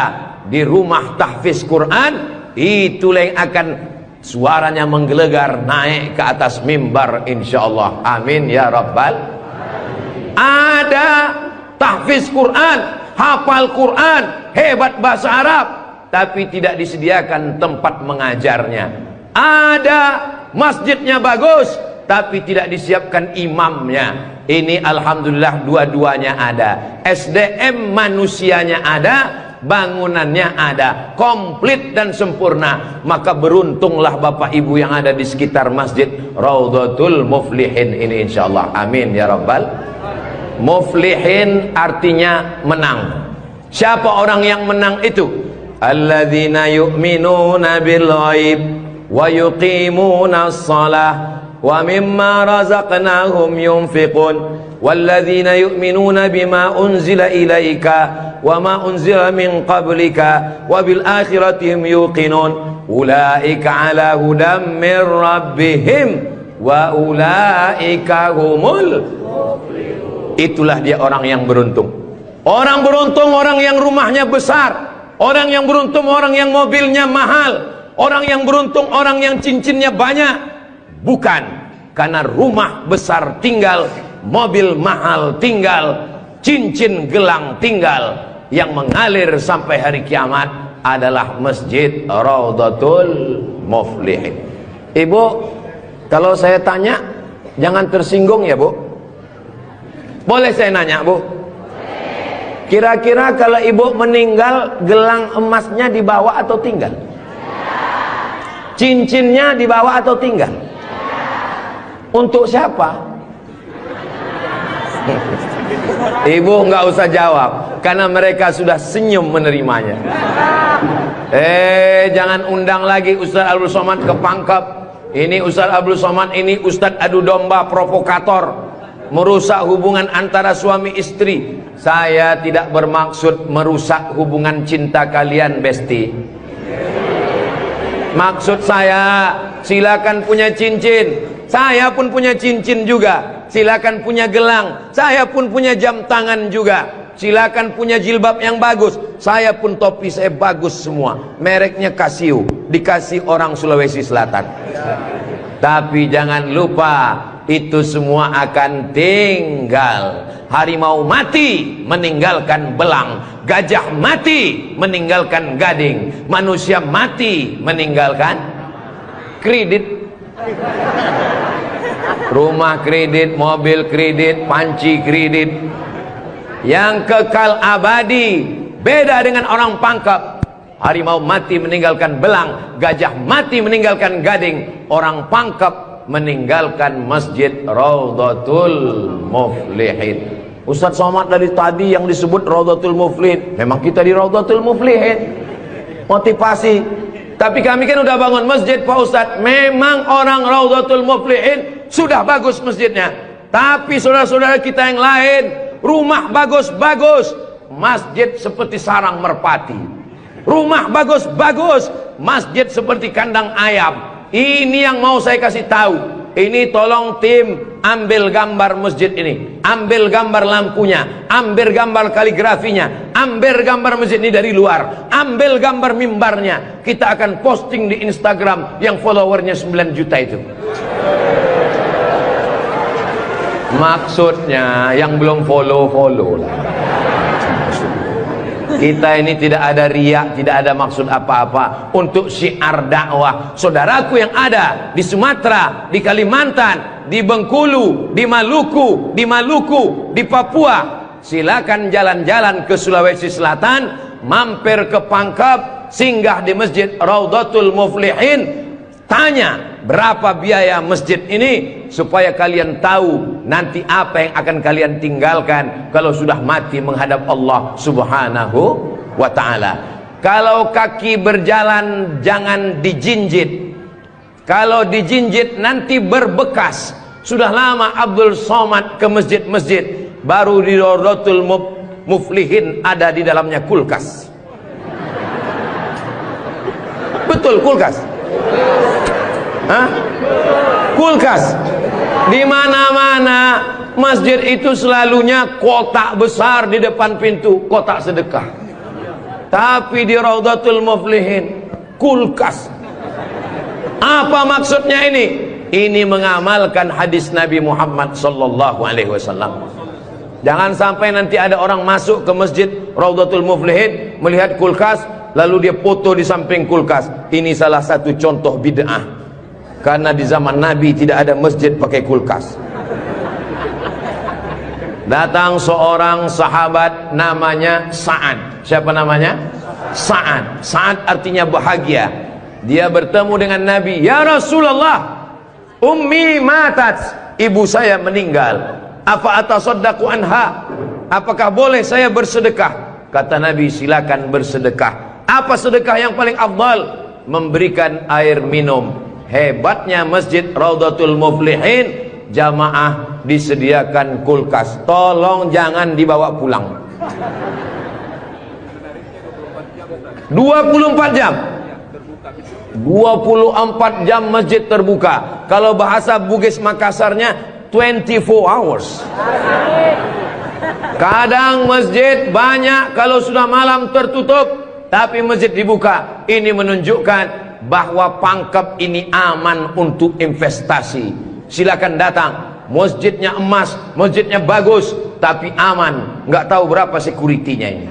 di rumah tahfiz Quran, itulah yang akan suaranya menggelegar naik ke atas mimbar insyaallah. Amin ya rabbal. Ada tahfiz Quran, hafal Quran, hebat bahasa Arab, tapi tidak disediakan tempat mengajarnya. Ada masjidnya bagus, tapi tidak disiapkan imamnya. Ini alhamdulillah dua-duanya ada. SDM manusianya ada, bangunannya ada, komplit dan sempurna. Maka beruntunglah Bapak Ibu yang ada di sekitar masjid Raudhatul Muflihin ini insyaallah. Amin ya rabbal. Muflihin artinya menang. Siapa orang yang menang itu? Alladzina yu'minuna bil ghaib wa yuqimuna shalah wa mimma razaqnahum yunfiqun walladzina yu'minuna bima unzila ilaika wa ma unzila min qablika wa bil akhirati hum yuqinun ulaika ala hudam min rabbihim wa ulaika humul muflihun. Itulah dia orang yang beruntung. Orang beruntung orang yang rumahnya besar, orang yang beruntung orang yang mobilnya mahal, orang yang beruntung orang yang cincinnya banyak. Bukan karena rumah besar tinggal, mobil mahal tinggal, cincin gelang tinggal. Yang mengalir sampai hari kiamat adalah Masjid Raudhatul Muflihin. Ibu, kalau saya tanya jangan tersinggung ya Bu. Boleh saya nanya Bu? Kira-kira kalau ibu meninggal, gelang emasnya dibawa atau tinggal? Cincinnya dibawa atau tinggal? Untuk siapa? Ibu nggak usah jawab, karena mereka sudah senyum menerimanya. Jangan undang lagi Ustaz Abdul Somad ke Pangkep. Ini Ustaz Abdul Somad, ini Ustaz adu domba provokator, merusak hubungan antara suami istri. Saya tidak bermaksud merusak hubungan cinta kalian, Besti. Maksud saya, silakan punya cincin. Saya pun punya cincin juga. Silakan punya gelang. Saya pun punya jam tangan juga. Silakan punya jilbab yang bagus. Saya pun topi saya bagus semua. Mereknya Casio, dikasih orang Sulawesi Selatan. Tapi jangan lupa, itu semua akan tinggal. Harimau mati meninggalkan belang, gajah mati meninggalkan gading, manusia mati meninggalkan kredit. Rumah kredit, mobil kredit, panci kredit. Yang kekal abadi beda dengan orang Pangkep. Harimau mati meninggalkan belang, gajah mati meninggalkan gading, orang Pangkep meninggalkan Masjid Raudhatul Muflihin. Ustaz Somad dari tadi yang disebut Raudhatul Muflihin, memang kita di Raudhatul Muflihin. Motivasi. Tapi kami kan udah bangun masjid Pak Ustaz. Memang orang Raudhatul Muflihin sudah bagus masjidnya. Tapi saudara-saudara kita yang lain, rumah bagus-bagus, masjid seperti sarang merpati. Rumah bagus-bagus, masjid seperti kandang ayam. Ini yang mau saya kasih tahu. Ini tolong tim ambil gambar masjid ini, ambil gambar lampunya, ambil gambar kaligrafinya, ambil gambar masjid ini dari luar, ambil gambar mimbarnya. Kita akan posting di Instagram yang followernya 9 juta itu. Maksudnya yang belum follow lah. Kita ini tidak ada riak, tidak ada maksud apa-apa. Untuk syiar dakwah saudaraku yang ada di Sumatera, di Kalimantan, di Bengkulu, di Maluku, di Papua, silakan jalan-jalan ke Sulawesi Selatan, mampir ke Pangkep, singgah di masjid Raudhatul Muflihin, tanya berapa biaya masjid ini, supaya kalian tahu nanti apa yang akan kalian tinggalkan kalau sudah mati menghadap Allah Subhanahu wa ta'ala. Kalau kaki berjalan jangan dijinjit, kalau dijinjit nanti berbekas. Sudah lama Abdul Somad ke masjid-masjid, baru di Raudhatul Muflihin ada di dalamnya kulkas. Betul, kulkas. Hah? Kulkas. Di mana-mana masjid itu selalunya kotak besar di depan pintu, kotak sedekah. Tapi di Raudhatul Muflihin kulkas. Apa maksudnya ini? Ini mengamalkan hadis Nabi Muhammad sallallahu alaihi wasallam. Jangan sampai nanti ada orang masuk ke masjid Raudhatul Muflihin melihat kulkas, lalu dia foto di samping kulkas. Ini salah satu contoh bid'ah. Karena di zaman Nabi tidak ada masjid pakai kulkas. Datang seorang sahabat namanya Sa'ad. Siapa namanya? Sa'ad. Sa'ad artinya bahagia. Dia bertemu dengan Nabi. Ya Rasulullah, ummi matat, ibu saya meninggal. Apa atasaddaqu anha? Apakah boleh saya bersedekah? Kata Nabi, silakan bersedekah. Apa sedekah yang paling afdal? Memberikan air minum. Hebatnya masjid Raudhatul Muflihin, jamaah disediakan kulkas. Tolong jangan dibawa pulang. 24 jam. 24 jam masjid terbuka. Kalau bahasa Bugis Makassarnya 24 hours. Kadang masjid banyak, kalau sudah malam tertutup, tapi masjid dibuka. Ini menunjukkan bahwa Pangkep ini aman untuk investasi. Silakan datang. Masjidnya emas, masjidnya bagus, tapi aman. Nggak tahu berapa security-nya ini.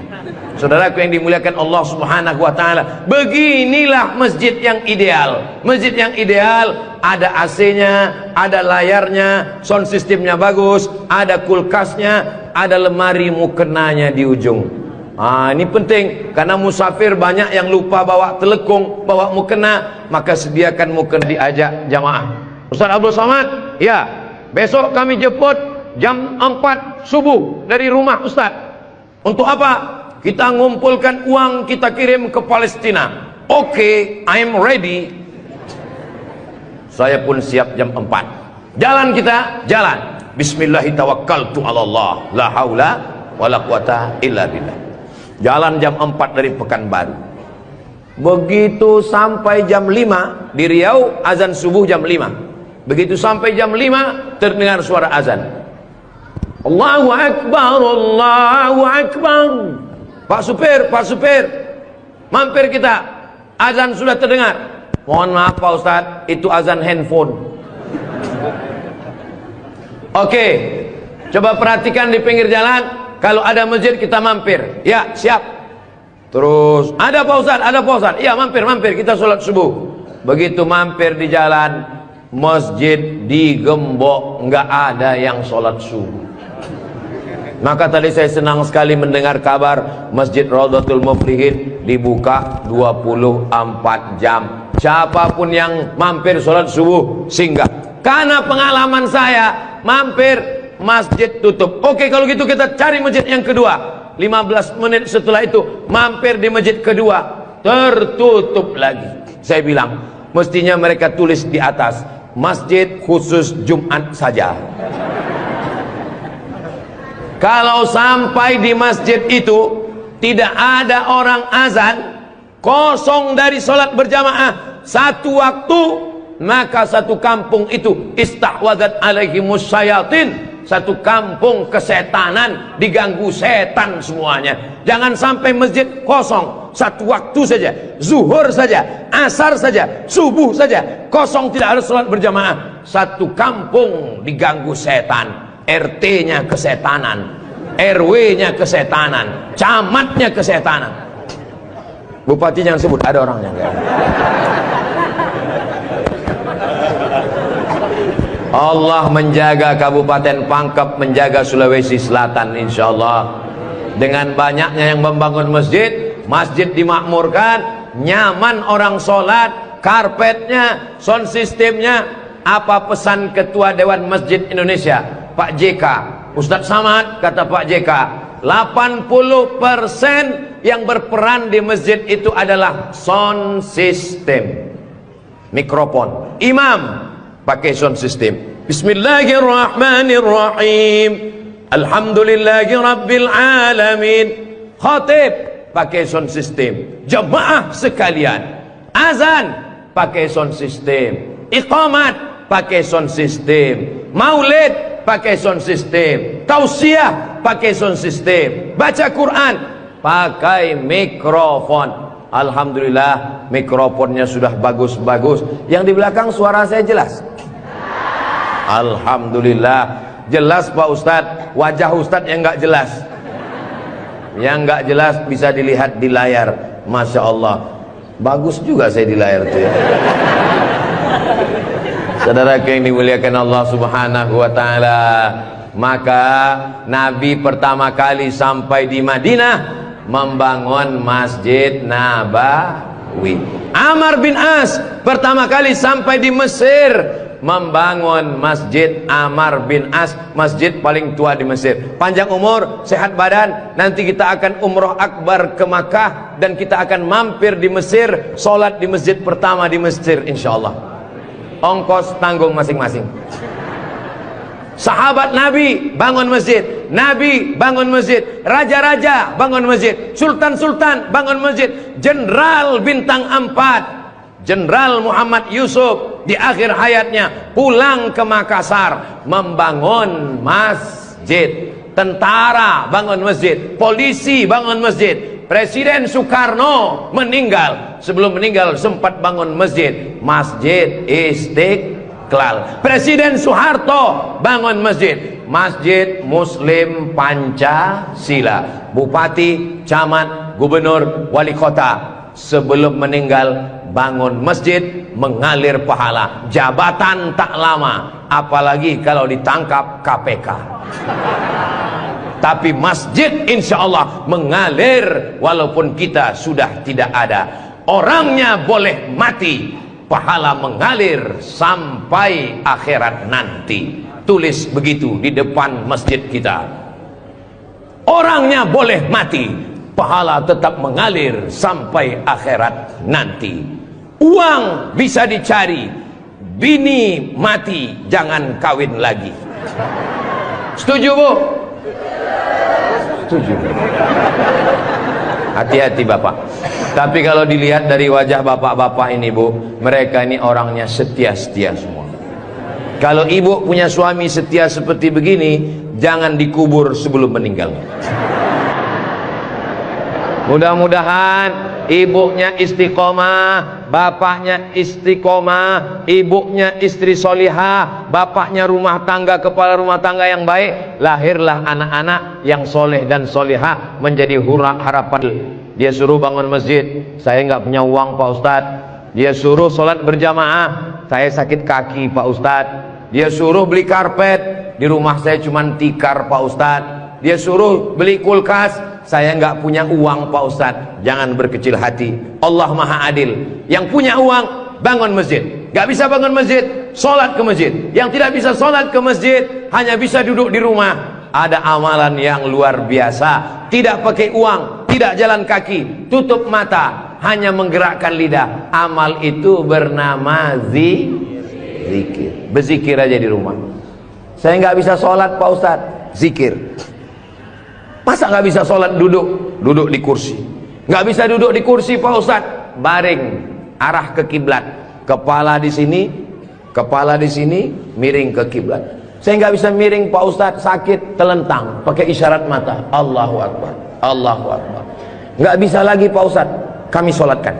Saudaraku yang dimuliakan Allah Subhanahu wa ta'ala, beginilah masjid yang ideal. Masjid yang ideal, ada AC-nya, ada layarnya, sound systemnya bagus, ada kulkasnya, ada lemari mukenanya di ujung. Ini penting, karena musafir banyak yang lupa bawa telekung, bawa mukena, maka sediakan mukena. Diajak jamaah. Ustaz Abdul Somad, ya, besok kami jemput jam 4 subuh dari rumah Ustaz. Untuk apa? Kita ngumpulkan uang, kita kirim ke Palestina. Oke, I'm ready. Saya pun siap jam 4. Jalan kita, jalan. Bismillahirrahmanirrahim. Allah, la haula wala quwata illa billah. Jalan jam 4 dari Pekanbaru. Begitu sampai jam 5 di Riau, azan subuh jam 5. Begitu sampai jam 5 terdengar suara azan. Allahu Akbar, Allahu Akbar. Pak supir, mampir kita. Azan sudah terdengar. Mohon maaf Pak Ustaz, itu azan handphone. Oke, coba perhatikan di pinggir jalan. Kalau ada masjid kita mampir. Ya, siap. Terus, ada Pak Ustaz, ada Pak Ustaz. Ya, mampir, kita sholat subuh. Begitu mampir di jalan, masjid digembok, nggak ada yang sholat subuh. Maka tadi saya senang sekali mendengar kabar Masjid Raudhatul Muflihin dibuka 24 jam. Siapapun yang mampir sholat subuh singgah. Karena pengalaman saya, mampir masjid tutup. Oke, kalau gitu kita cari masjid yang kedua. 15 menit setelah itu mampir di masjid kedua, tertutup lagi. Saya bilang, mestinya mereka tulis di atas, masjid khusus Jumat saja. Kalau sampai di masjid itu tidak ada orang azan, kosong dari sholat berjamaah satu waktu, maka satu kampung itu istahwadat alaihimus syayatin. Satu kampung kesetanan, diganggu setan semuanya. Jangan sampai masjid kosong satu waktu saja, zuhur saja, asar saja, subuh saja, kosong, tidak harus sholat berjamaah. Satu kampung diganggu setan. RT-nya kesetanan, RW-nya kesetanan, camatnya kesetanan. Bupati jangan sebut, ada orangnya enggak? Allah menjaga Kabupaten Pangkep, menjaga Sulawesi Selatan, insya Allah. Dengan banyaknya yang membangun masjid, masjid dimakmurkan, nyaman orang sholat, karpetnya, sound systemnya. Apa pesan Ketua Dewan Masjid Indonesia, Pak JK? Ustadz Samad, kata Pak JK, 80% yang berperan di masjid itu adalah sound system, mikrofon. Imam pakai sound system, Bismillahirrahmanirrahim, Alhamdulillahi Rabbil Alamin. Khatib pakai sound system. Jemaah sekalian, azan pakai sound system, iqamat pakai sound system, maulid pakai sound system, tausiah pakai sound system, baca Quran pakai mikrofon. Alhamdulillah mikrofonnya sudah bagus-bagus. Yang di belakang suara saya jelas? Alhamdulillah jelas Pak Ustadz. Wajah Ustadz yang nggak jelas, yang nggak jelas bisa dilihat di layar. Masya Allah, bagus juga saya di layar tuh ya. Saudara yang dimuliakan Allah Subhanahu wa taala, maka Nabi pertama kali sampai di Madinah membangun Masjid Nabawi. Amr bin As pertama kali sampai di Mesir membangun Masjid Amr bin As, masjid paling tua di Mesir. Panjang umur, sehat badan, nanti kita akan umroh akbar ke Makkah dan kita akan mampir di Mesir, sholat di masjid pertama di Mesir insyaallah. Ongkos tanggung masing-masing. Sahabat Nabi bangun masjid, Nabi bangun masjid, raja-raja bangun masjid, sultan-sultan bangun masjid, jenderal bintang 4, Jenderal Muhammad Yusuf di akhir hayatnya pulang ke Makassar membangun masjid. Tentara bangun masjid, polisi bangun masjid. Presiden Soekarno meninggal, sebelum meninggal sempat bangun masjid, Masjid Istiqlal. Presiden Soeharto bangun masjid, Masjid Muslim Pancasila. Bupati, camat, gubernur, wali kota sebelum meninggal bangun masjid, mengalir pahala. Jabatan tak lama, apalagi kalau ditangkap KPK. Tapi masjid insya Allah mengalir walaupun kita sudah tidak ada. Orangnya boleh mati, pahala mengalir sampai akhirat nanti. Tulis begitu di depan masjid kita. Orangnya boleh mati, pahala tetap mengalir sampai akhirat nanti. Uang bisa dicari, bini mati jangan kawin lagi. Setuju Bu? Setuju. Hati-hati Bapak. Tapi kalau dilihat dari wajah bapak-bapak ini Bu, mereka ini orangnya setia-setia semua. Kalau ibu punya suami setia seperti begini, jangan dikubur sebelum meninggal. Mudah-mudahan ibunya istiqomah, bapaknya istiqomah, ibunya istri solihah, bapaknya rumah tangga, kepala rumah tangga yang baik. Lahirlah anak-anak yang soleh dan solihah menjadi harapan. Dia suruh bangun masjid, saya nggak punya uang Pak Ustadz. Dia suruh sholat berjamaah, saya sakit kaki Pak Ustadz. Dia suruh beli karpet, di rumah saya cuma tikar Pak Ustadz. Dia suruh beli kulkas, saya nggak punya uang Pak Ustadz. Jangan berkecil hati, Allah Maha Adil. Yang punya uang bangun masjid, nggak bisa bangun masjid, sholat ke masjid. Yang tidak bisa sholat ke masjid, hanya bisa duduk di rumah. Ada amalan yang luar biasa, tidak pakai uang, tidak jalan kaki, tutup mata, hanya menggerakkan lidah. Amal itu bernama zikir. Berzikir aja di rumah. Saya nggak bisa sholat Pak Ustadz, zikir. Masa nggak bisa sholat duduk? Duduk di kursi. Nggak bisa duduk di kursi Pak Ustadz, baring, arah ke kiblat. Kepala di sini, miring ke kiblat. Saya nggak bisa miring Pak Ustadz, sakit, telentang, pakai isyarat mata. Allahu Akbar, Allahu Akbar. Nggak bisa lagi Pak Ustadz, kami sholatkan.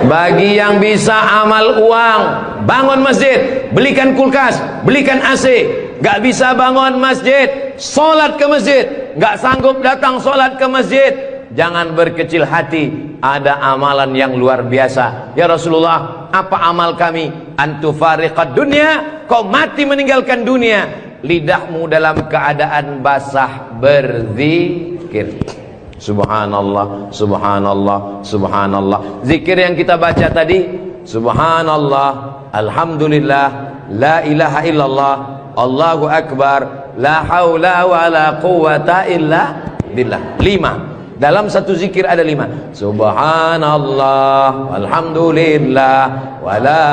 Bagi yang bisa amal uang, bangun masjid, belikan kulkas, belikan AC. Gak bisa bangun masjid, sholat ke masjid. Gak sanggup datang sholat ke masjid, jangan berkecil hati. Ada amalan yang luar biasa. Ya Rasulullah, apa amal kami? Antufariqad dunya, kau mati meninggalkan dunia, lidahmu dalam keadaan basah berzikir. Subhanallah, subhanallah, subhanallah. Zikir yang kita baca tadi, subhanallah, alhamdulillah, la ilaha illallah, Allahu akbar, la haula wa la quwata illa billah. 5. Dalam satu zikir ada 5. Subhanallah, alhamdulillah, wa la